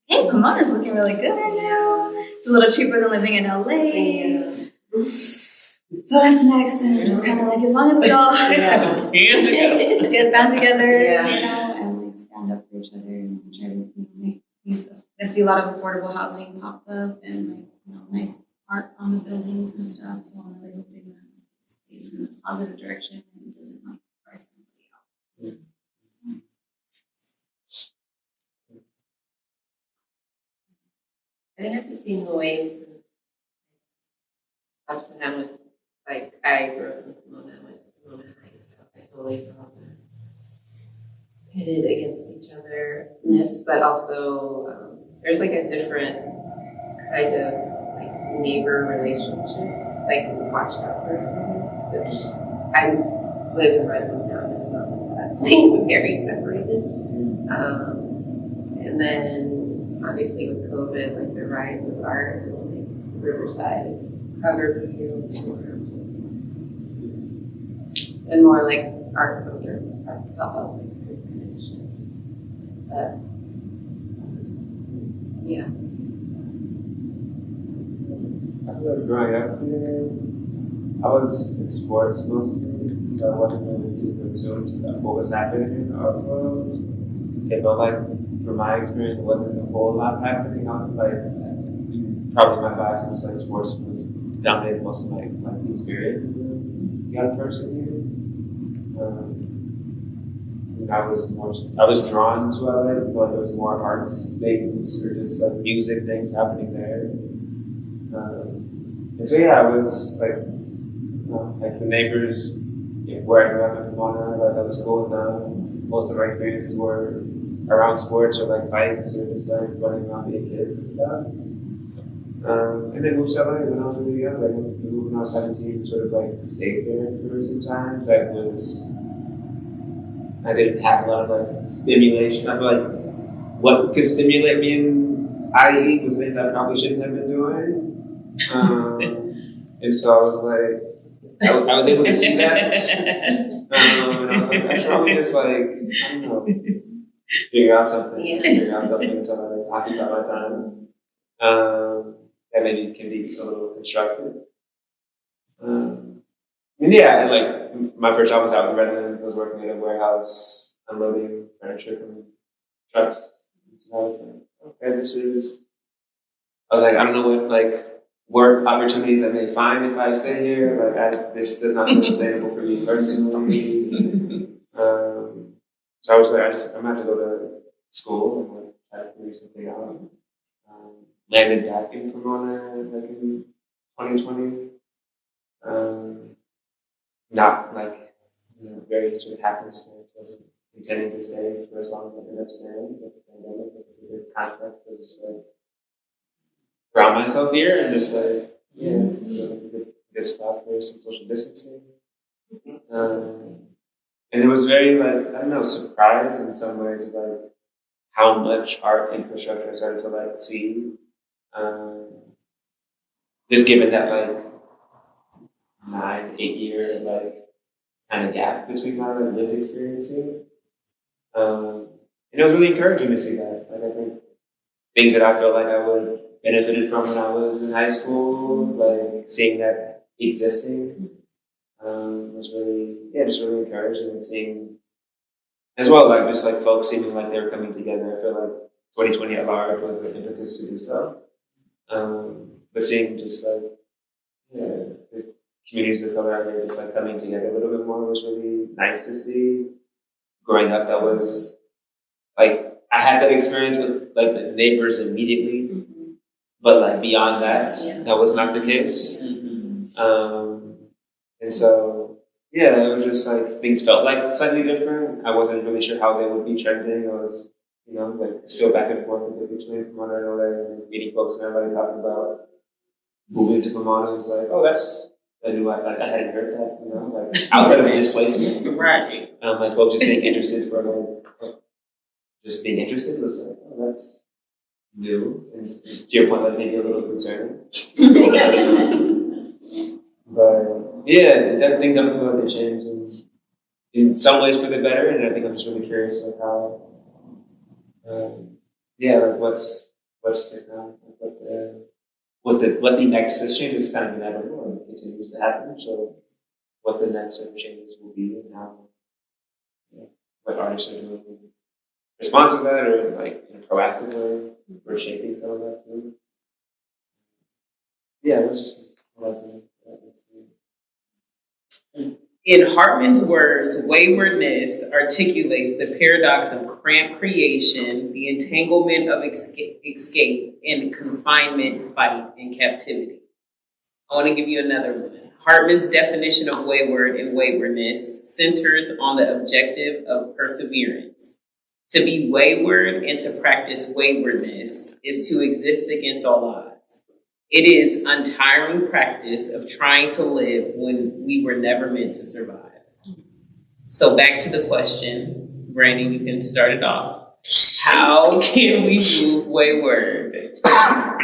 Hey, Pomona's looking really good right now. It's a little cheaper than living in LA. So that's next, and I'm just kind of like, as long as we all get back together, and like stand up for each other and try to make these. I see a lot of affordable housing pop up and like nice art on the buildings and stuff. So I'm really hoping that it stays in a positive direction and doesn't like price anybody out. I think I've seen the waves and ups and downs. Like, I grew up in Pomona, I went to Pomona High, so I totally saw them pitted against each otherness, but also there's like a different kind of like neighbor relationship, like watchdog group, which I live in Redlands now, so that's like very separated. And then obviously with COVID, like the rise of art, like Riverside is covered with murals and more like art programs pop up like this connection. But yeah. I feel like growing up here, I was in sports mostly, so I wasn't really super tuned to what was happening in our world. It felt like, from my experience, it wasn't a whole lot happening. Probably my bias was like sports was dominated most of my experience as a young person here. And I was drawn to LA. I felt like there was more arts things or just like music things happening there. And so yeah, I was like the neighbors where I grew up in Pomona, like I was cool with them. Most of my experiences were around sports or like bikes or just like running around being kids and stuff. And then moved to LA when I was really young. Like when I was 17, sort of like stayed there for some time. I didn't have a lot of like stimulation. I feel like what could stimulate me in IE was things I probably shouldn't have been doing. And so I was like, I was able to see that. And I was like, I should probably just like, I don't know, figure out something to like occupy my time. That maybe can be a little constructive. And yeah, and like my first job was out in Redlands. I was working at a warehouse unloading furniture from trucks. So I was like, okay, I was like, I don't know what like work opportunities I may find if I stay here. Like this is not sustainable for me personally. So I was like, I'm gonna have to go to school and like try to figure something out. Landed back in Pomona like in 2020. Not like very sort of happenstance. Wasn't intending to stay for as long as I ended up staying. But the pandemic was a good context. I just like ground myself here and just like good spot for some social distancing. And it was very like I don't know, surprised in some ways of like how much art infrastructure I started to like see. Just given that like 9-8 year like kind of gap between my like, lived experience here. And it was really encouraging to see that. Like I think things that I felt like I would benefited from when I was in high school, like seeing that existing, was really just really encouraging and seeing as well like just like folks seeming like they were coming together. I feel like 2020 at large was an impetus to do so. But seeing just like the communities of color out here just like coming together a little bit more was really nice to see. Growing up, that was like I had that experience with like the neighbors immediately, but like beyond that, that was not the case. And so it was just like things felt like slightly different. I wasn't really sure how they would be trending. I was like still back and forth between Pomona and LA and meeting folks and everybody talking about moving to Pomona. It was like, oh, that's I knew I hadn't heard that, like outside of a displacement. Right. Like folks just being interested for like just being interested was like, oh, that's new. And to your point, like maybe a little concerning. But things I feel like they changed in some ways for the better, and I think I'm just really curious like how like what's to come, what the next this change is kind of inevitable and it continues to happen. So what the next sort of changes will be and how what artists are doing in response to that or like in a proactive way or shaping some of that too. Yeah, it was just In Hartman's words, waywardness articulates the paradox of cramped creation, the entanglement of escape, and confinement, fight, and captivity. I want to give you another one. Hartman's definition of wayward and waywardness centers on the objective of perseverance. To be wayward and to practice waywardness is to exist against all odds. It is untiring practice of trying to live when we were never meant to survive. So back to the question, Brandon, you can start it off. How can we move wayward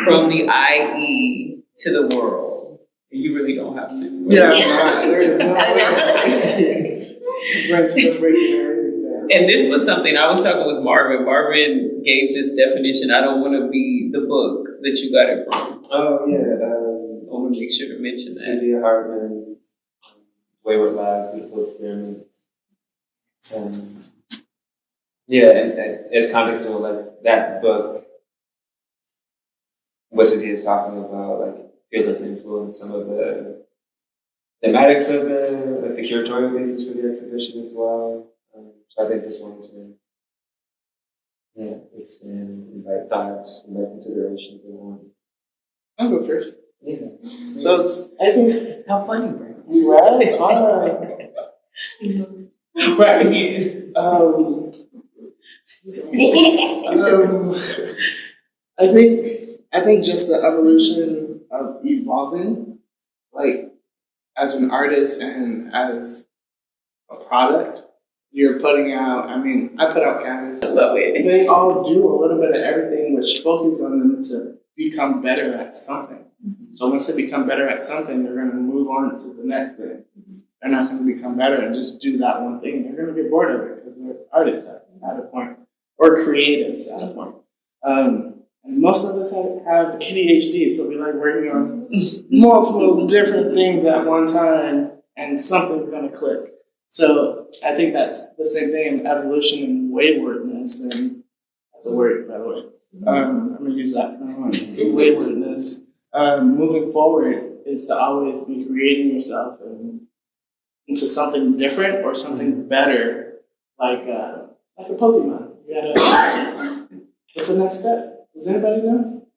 from the IE to the world? You really don't have to. There is no way. Brent's still breaking everything down. And this was something I was talking with Marvin. Marvin gave this definition. I don't want to be the book that you got it from. Oh yeah, I want to make sure to mention that. Cynthia Hartman's Wayward Lives, Beautiful Experiments. And as context of like that book, what Cynthia is talking about, like feels like influenced some of the thematics of the curatorial basis for the exhibition as well. So I think just wanted to expand, invite thoughts, invite considerations along. I'll go first. Yeah. So I think How funny, Brandon. right, alright. Right, he is. I think I think just the evolution of evolving, like as an artist and as a product, you're putting out, I mean, I put out canvas. I love it. They all do a little bit of everything, which focuses on them to become better at something. So once they become better at something, they're going to move on to the next thing. They're not going to become better and just do that one thing. They're going to get bored of it because they're artists at a point, or creatives at a point. And most of us have ADHD, so we like working on multiple different things at one time, and something's going to click. So I think that's the same thing in evolution and waywardness, and that's a word, by the way. I'm going to use that from now on. Waywardness. Moving forward is to always be creating yourself into something different or something better, like a Pokemon. You gotta. What's the next step? Does anybody know?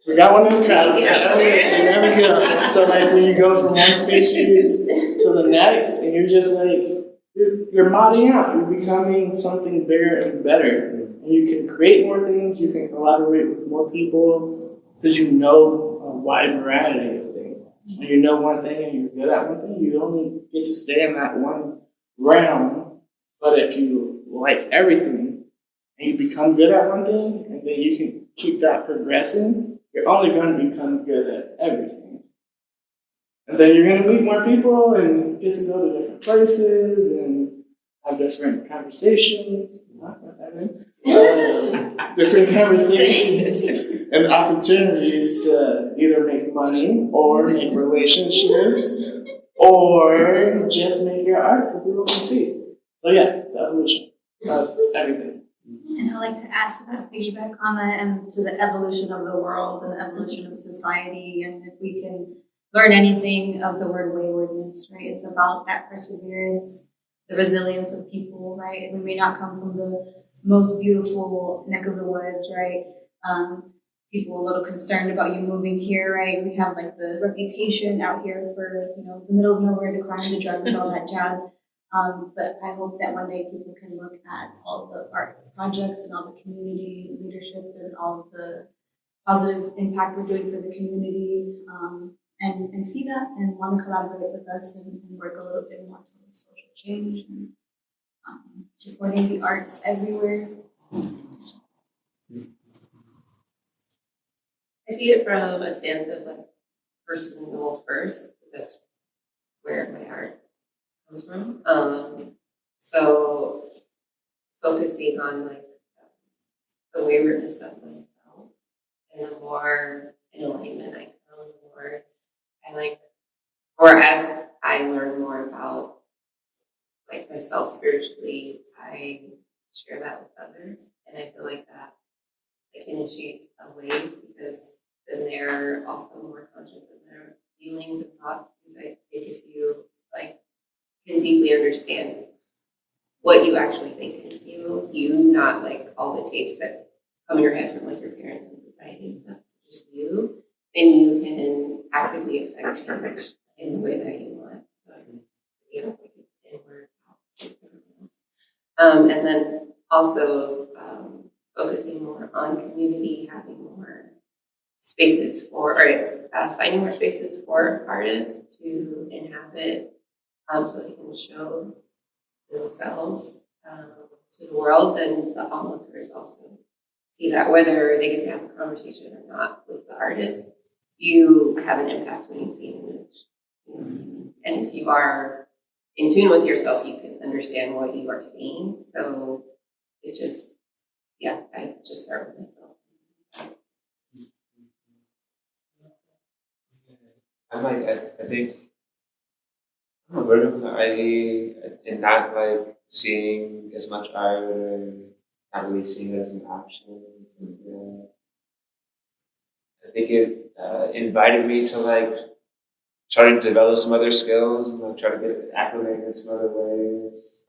We got one in the crowd. Evolution. There we go. So like when you go from one species to the next, and you're just like you're modding out. You're becoming something bigger and better. And you can create more things. You can collaborate with more people because you know a wide variety of things. When you know one thing and you're good at one thing, you only get to stay in that one realm. But if you like everything and you become good at one thing, and then you can keep that progressing, you're only going to become good at everything. And then you're going to meet more people and get to go to different places and have different conversations. Different conversations and opportunities to either make money or make relationships or just make your art so people can see it. So yeah, the evolution of everything. And I like to add to that, piggyback on that, and to the evolution of the world and the evolution of society. And if we can learn anything of the word waywardness, right? It's about that perseverance, the resilience of people, right? We may not come from the most beautiful neck of the woods, right? People a little concerned about you moving here, right? We have like the reputation out here for, the middle of nowhere, the crime, the drugs, all that jazz. But I hope that one day people can look at all the art projects and all the community leadership and all of the positive impact we're doing for the community, and see that and want to collaborate with us and work a little bit more towards social change and supporting the arts everywhere. I see it from a stance of like personal first. That's where my art comes from. So focusing on like the waywardness of myself, and the more in alignment I come, the more I like, or as I learn more about like myself spiritually, I share that with others, and I feel like that like initiates a wave because then they're also more conscious of their feelings and thoughts. Because I think if you like can deeply understand what you actually think and feel, you not like all the tapes that come in your head from like your parents and society and stuff, just you, then you can actively affect change in the way that you want. So like inward out. And then also focusing more on community, having more spaces for, or finding more spaces for artists to inhabit, so they can show themselves to the world, and the onlookers also see that whether they get to have a conversation or not with the artist, you have an impact when you see an image. And if you are in tune with yourself, you can understand what you are seeing. So it just, I just start with myself. I think I'm a vertical ID and not like seeing as much art or not really seeing it as an option. And, I think it invited me to like try to develop some other skills and like try to get acclimated in some other ways.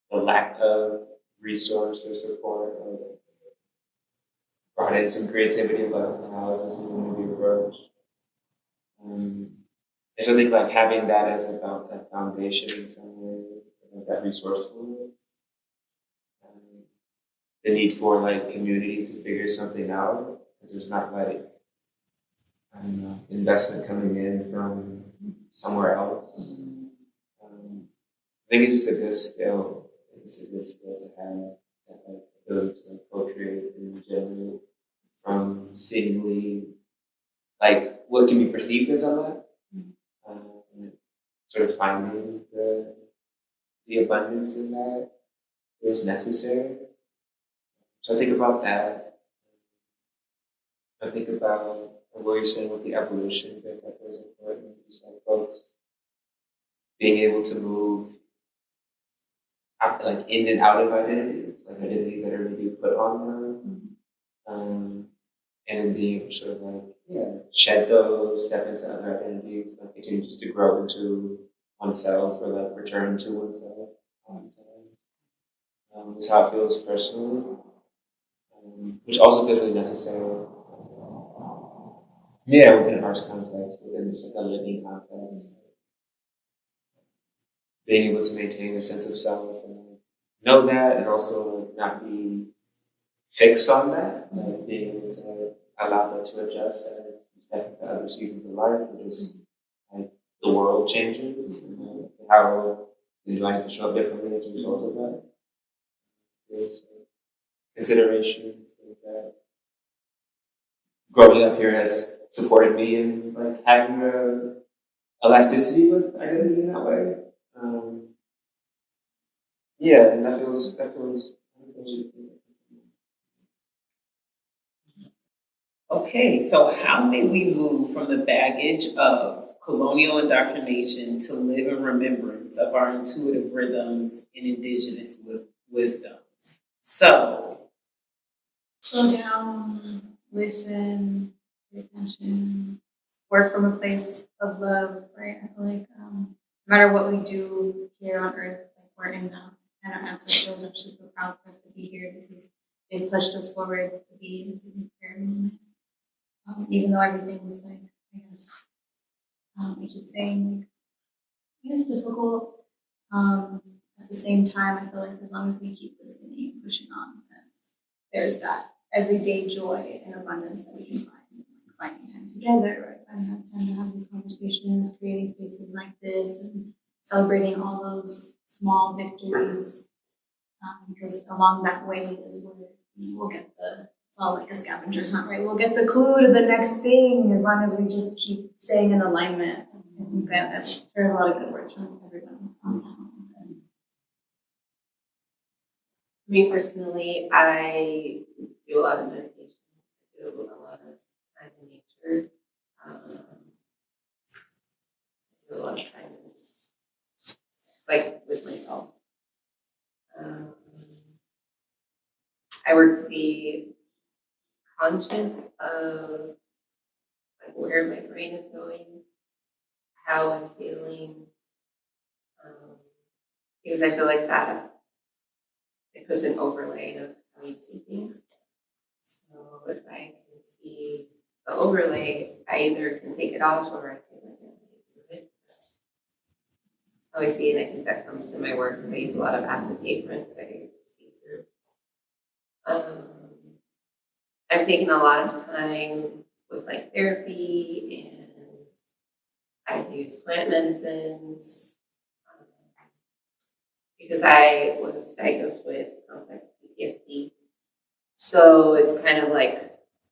The lack of resource or support brought in some creativity about how this is going to be approached. And so I think like having that as about that foundation in some way, like that resourcefulness, the need for like community to figure something out, because there's not like, I don't know, investment coming in from somewhere else. I think it's a good skill. It's a good skill to have that like ability to like, co-create and generate from seemingly like what can be perceived as a lot. Sort of finding the abundance in that is necessary. So I think about that. I think about what you're saying with the evolution, that was important. Just like folks being able to move out, like in and out of identities, like identities that are maybe put on them, and then being able to sort of like shed those, step into other identities, like continue just to grow into oneself or like return to oneself. It's how it feels personally, which also feels really necessary. Yeah, within an arts context, within just like a living context, being able to maintain a sense of self and know that, and also like not be fixed on that, like being able to allow that to adjust as you step into other seasons of life, or just like the world changes, and how do I need to show up differently as a result of that. There's considerations, things that growing up here has supported me in like having a elasticity with identity in that way. Yeah, and that feels. Okay, so how may we move from the baggage of colonial indoctrination to live in remembrance of our intuitive rhythms and indigenous wisdoms? So, Slow down, listen, pay attention, work from a place of love, right? I feel like no matter what we do here on earth, like we're enough. And our ancestors are super proud for us to be here because they pushed us forward to be in this very moment. Even though everything's like, I guess, I keep saying, like, it's difficult. At the same time, I feel like as long as we keep listening and pushing on, then there's that everyday joy and abundance that we can find. Like finding time together, right? Finding time to have these conversations, creating spaces like this, and celebrating all those small victories. Because along that way is where we'll get it's all like a scavenger hunt, right? We'll get the clue to the next thing as long as we just keep staying in alignment. I think I've heard a lot of good words from everyone on that. Me personally, I do a lot of meditation. I do a lot of time in nature. I do a lot of time like with myself. I work to be conscious of like where my brain is going, how I'm feeling, because I feel like that it puts an overlay of how you see things. So if I can see the overlay, I either can take it off or I can do it. That's how I see it. I think that comes in my work because I use a lot of acetate prints that I see through. I've taken a lot of time with like therapy, and I've used plant medicines because I was diagnosed with complex PTSD. So it's kind of like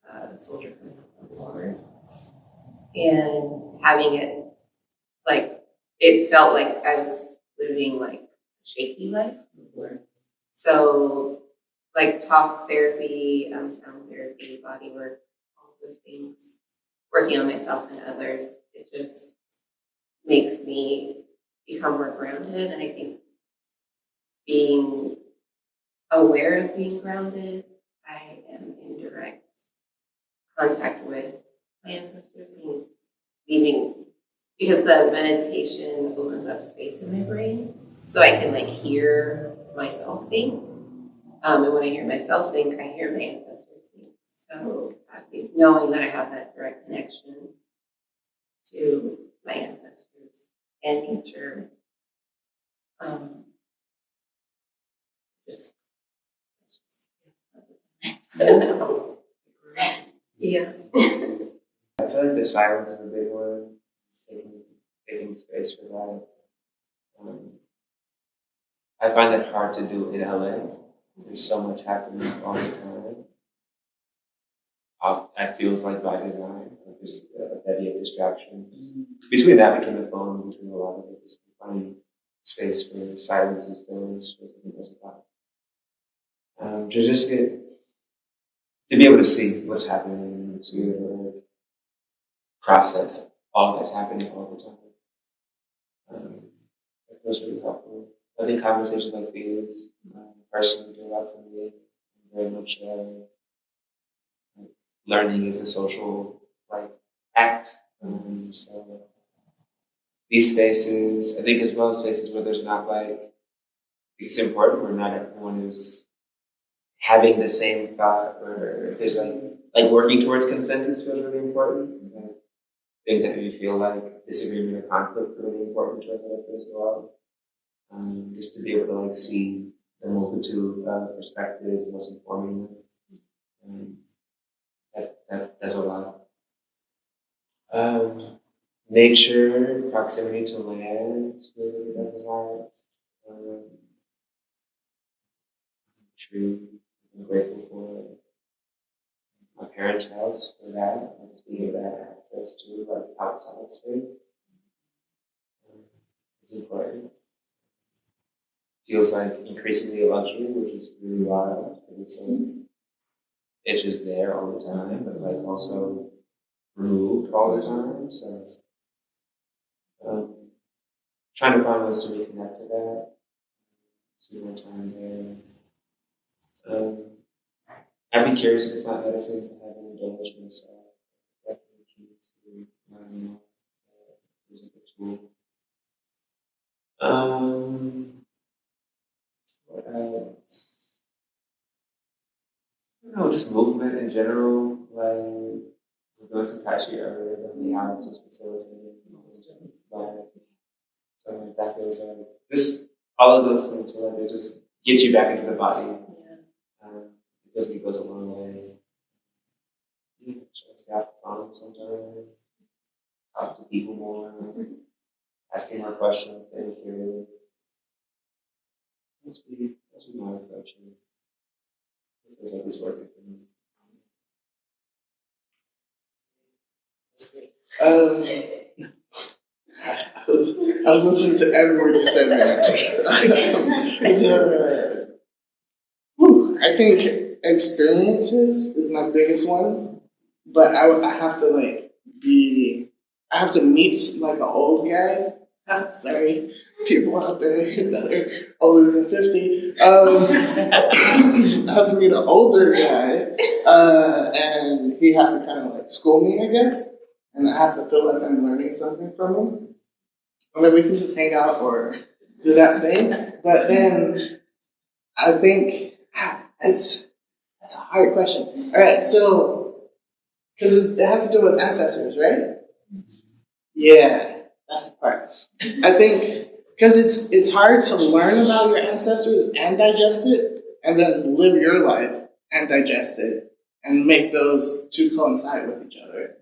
a soldier coming out of war, and having it like it felt like I was living like a shaky life before. So like talk therapy, sound therapy, body work, all those things, working on myself and others, it just makes me become more grounded. And I think being aware of being grounded, I am in direct contact with my ancestor things, leaving, because the meditation opens up space in my brain, so I can like hear myself think. And when I hear myself think, I hear my ancestors think. So I think knowing that I have that direct connection to my ancestors and nature, just Yeah. I feel like the silence is a big one. Taking space for that. I find it hard to do in LA. There's so much happening all the time. It feels like by design. Like there's a bevy of distractions. Between the phone, between a lot of it, just finding space for silence and stillness was I think that's about. To be able to see what's happening, to be able to like, process all that's happening all the time. It feels really helpful. I think conversations like these personally do a lot for me. Very much learning is a social like act. So these spaces, I think as well spaces where there's not like it's important where not everyone is having the same thought or there's like working towards consensus feels really important. Like, things that maybe feel like disagreement or conflict are really important to us as well. Just to be able to like see the multitude of perspectives and what's informing them. That's a lot. Nature, proximity to land, feels like it does a lot. Trees, I'm grateful for my parents' house for that, and just being able to have access to like outside space. It's important. Feels like increasingly a luxury, which is really wild. It's like it's just there all the time, but like also removed all the time. So trying to find ways to reconnect to that. Spend more time there. I'd be curious if it's not medicine to have an indulge myself. Definitely key to learning more. Use a good tool. What else? I don't know, just movement in general. Like, we doing some Tai Chi earlier, but the house was facilitating. So like, that feels like just all of those things feel like they just get you back into the body. Because it goes a long way. Try to stay out of sometimes. Talk to people more. Asking more questions, staying curious. That's my approach. It feels like it's working for me. That's great. I was listening to every word you said there. I think experiences is my biggest one, but I have to I have to meet like an old guy. Sorry, people out there that are older than 50. I have to meet an older guy, and he has to kind of like school me, I guess, and I have to feel like I'm learning something from him. And then we can just hang out or do that thing. But then I think that's a hard question. All right, so because it has to do with ancestors, right? Yeah, that's the part. I think because it's hard to learn about your ancestors and digest it, and then live your life and digest it, and make those two coincide with each other.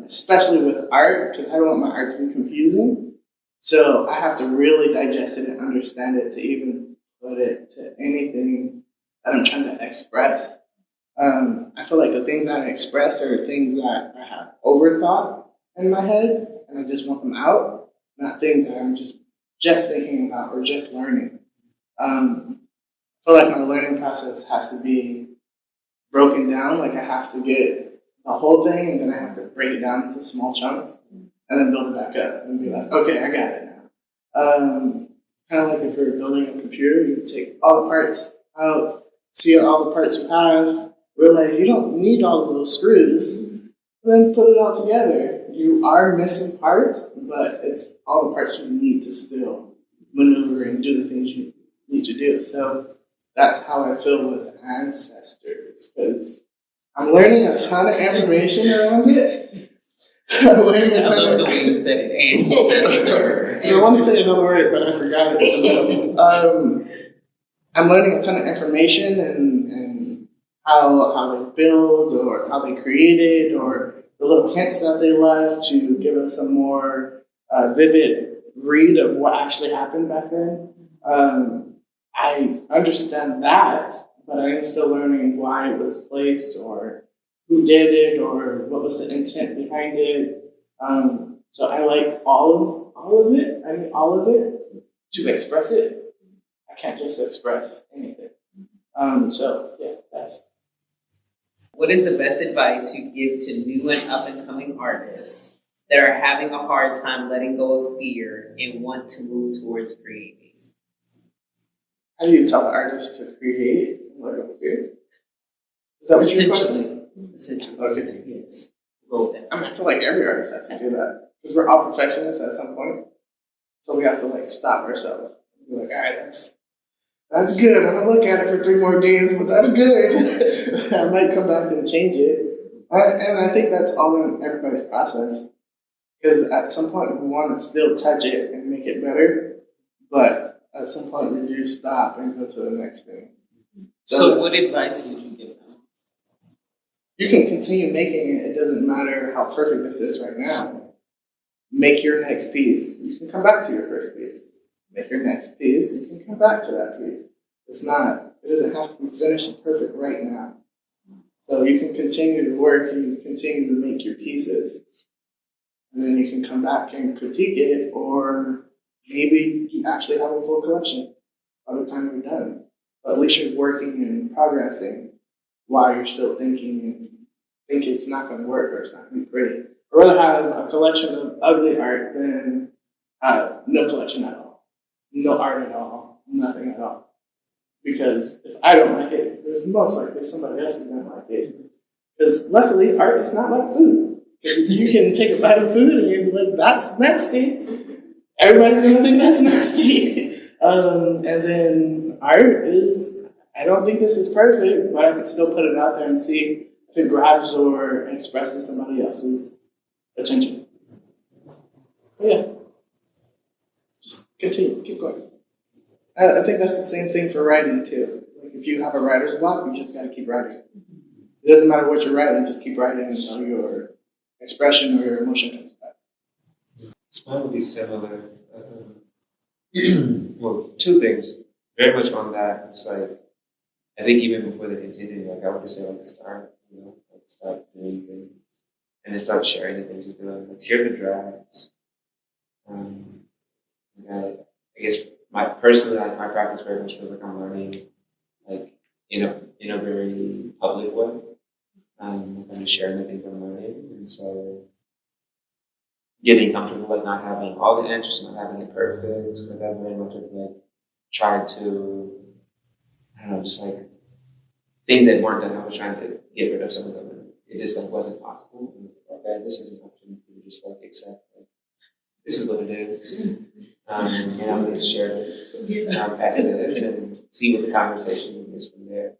Especially with art, because I don't want my art to be confusing. So I have to really digest it and understand it to even put it to anything that I'm trying to express. I feel like the things that I express are things that I have overthought in my head, and I just want them out, not things that I'm just thinking about or just learning. I feel like my learning process has to be broken down. Like I have to get the whole thing, and then I have to break it down into small chunks, and then build it back up and be like, okay, I got it now. Kind of like if you're building a computer, you take all the parts out, see all the parts you have, realize you don't need all of those screws, then put it all together. You are missing parts, but it's all the parts you need to still maneuver and do the things you need to do. So that's how I feel with ancestors, because I'm learning a ton of information around it. I'm learning a ton I love the way you said it, ancestor. I wanted to say another word, but I forgot it. I'm learning a ton of information and how they build or how they created or the little hints that they left to give us a more vivid read of what actually happened back then. I understand that, but I am still learning why it was placed or who did it or what was the intent behind it. So I like all of it. I need all of it to express it. I can't just express anything. So yeah, that's. What is the best advice you give to new and up and coming artists that are having a hard time letting go of fear and want to move towards creating? How do you tell an artist to create and let go of fear? Is that what your question? Essentially. Okay. Yes. Go with that. I feel like every artist has to do that because we're all perfectionists at some point. So we have to like stop ourselves. Be like, all right, that's good. I'm gonna look at it for 3 more days, but that's good. I might come back and change it, and I think that's all in everybody's process. Because at some point we want to still touch it and make it better, but at some point we do stop and go to the next thing. So what advice would you give them? You can continue making it. It doesn't matter how perfect this is right now. Make your next piece. You can come back to your first piece. Make your next piece. You can come back to that piece. It doesn't have to be finished and perfect right now. So you can continue to work and you can continue to make your pieces. And then you can come back and critique it, or maybe you actually have a full collection by the time you're done. But at least you're working and progressing while you're still thinking and think it's not going to work or it's not going to be pretty. I'd rather have a collection of ugly art than no collection at all. No art at all. Nothing at all. Because if I don't like it, there's most likely somebody else is going to like it. Because luckily, art is not like food. You can take a bite of food and you're like, that's nasty. Everybody's going to think that's nasty. And then art is, I don't think this is perfect, but I can still put it out there and see if it grabs or expresses somebody else's attention. But yeah. Just continue, keep going. I think that's the same thing for writing too. Like if you have a writer's block, you just gotta keep writing. It doesn't matter what you're writing, just keep writing until your expression or your emotion comes back. It's probably similar. Well, 2 things. Very much on that. It's like, I think even before they continue, like I would just say like start, like start doing things. And then start sharing the things you're doing. Like hear the drafts. I guess my practice very much feels like I'm learning like in a very public way. I'm just sharing the things I'm learning. And so getting comfortable like not having all the answers, not having it perfect. Like I very much like tried to, I don't know, just like things that weren't done, I was trying to get rid of some of them. And it just like wasn't possible. And okay, this is an option to just like accept. Like, this is what it is. And I'm going to share this as it is and see what the conversation is from there.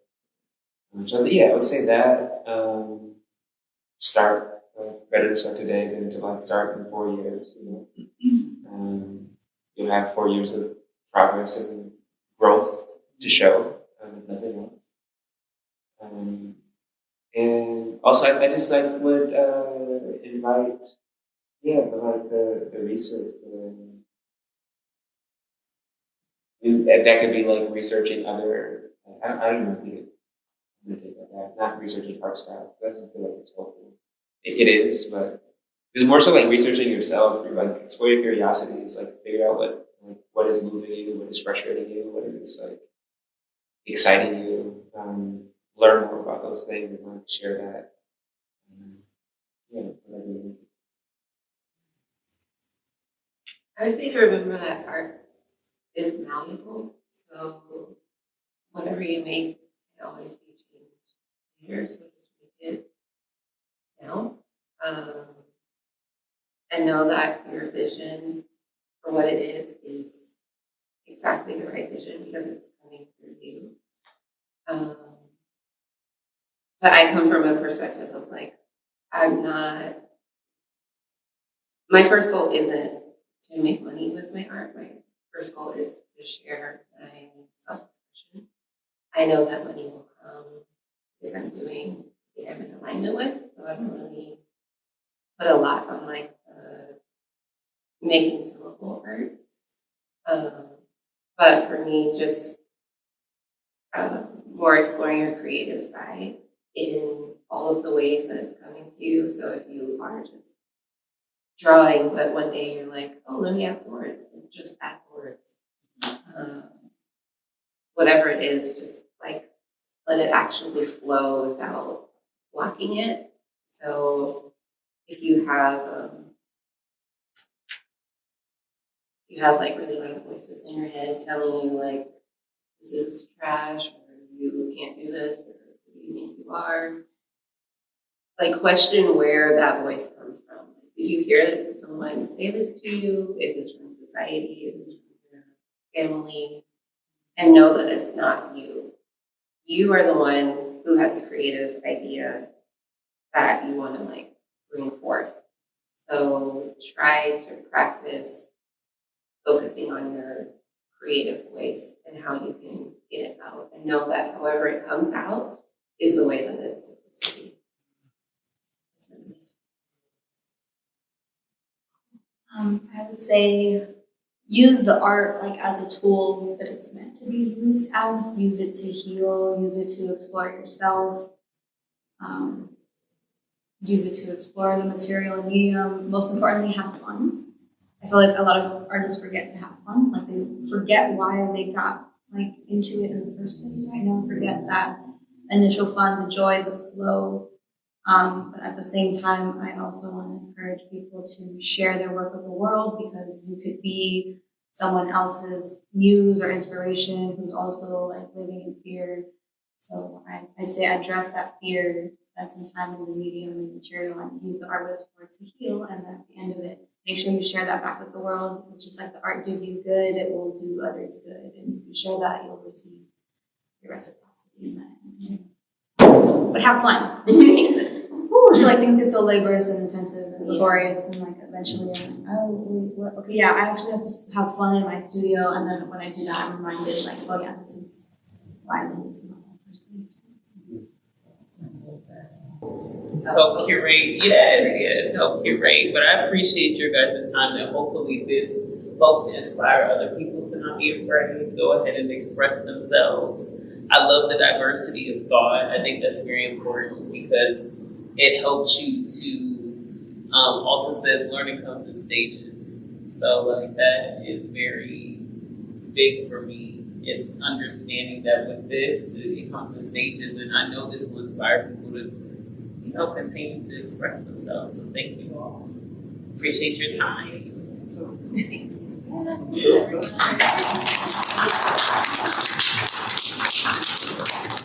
So yeah, I would say that start better to start today than to like start in 4 years. You'll have 4 years of progress and growth to show, nothing else. And also, I just like would invite, the research. That could be like researching other. I don't know. I'm gonna take that back. Not researching art style. That doesn't feel like it's helpful. It is, but it's more so like researching yourself. You're like explore your curiosities. Like figure out what is moving you, what is frustrating you, what is like exciting you. Learn more about those things and like share that. I would say to remember that art is malleable. So whatever you make can always be changed later. So just make it now. And know that your vision for what it is exactly the right vision because it's coming through you. But I come from a perspective of like, my first goal isn't to make money with my art. My first goal is to share my self-expression. I know that money will come because I'm in alignment with, so I don't really put a lot on like making syllable art. But for me, just more exploring your creative side in all of the ways that it's coming to you. So if you are just drawing, but one day you're like, oh, let me add some words, and just add words. Whatever it is, just like let it actually flow without blocking it. So if you have like really loud voices in your head telling you like this is trash or you can't do this or who do you think you are, like question where that voice comes from. Did you hear someone say this to you? Is this from society? Is this from your family? And know that it's not you. You are the one who has a creative idea that you want to like bring forth. So try to practice focusing on your creative voice and how you can get it out, and know that however it comes out is the way that it's supposed to be. I would say use the art like as a tool that it's meant to be used as. Use it to heal, use it to explore yourself, use it to explore the material and medium. Most importantly, have fun. I feel like a lot of artists forget to have fun. Like they forget why they got like into it in the first place, right? Now forget that initial fun, the joy, the flow. But at the same time, I also want to encourage people to share their work with the world, because you could be someone else's muse or inspiration who's also like living in fear. So I say address that fear, spend some time in the medium and material, and use the artist for it to heal. And then at the end of it, make sure you share that back with the world. It's just like the art did you good, it will do others good. And if you share that, you'll receive your reciprocity in that. But have fun. Ooh, I feel like things get so laborious and intensive and laborious, and like eventually I'm like, oh, okay, yeah, I actually have to have fun in my studio. And then when I do that, I'm reminded like, oh yeah, this is why I did this in the first place. Help curate, yes, help curate. But I appreciate your guys' time, and hopefully this helps to inspire other people to not be afraid, go ahead and express themselves. I love the diversity of thought. I think that's very important because it helps you to, Alta says learning comes in stages. So like that is very big for me. It's understanding that with this, it comes in stages, and I know this will inspire people to, continue to express themselves. So thank you all. Appreciate your time. So, Yeah.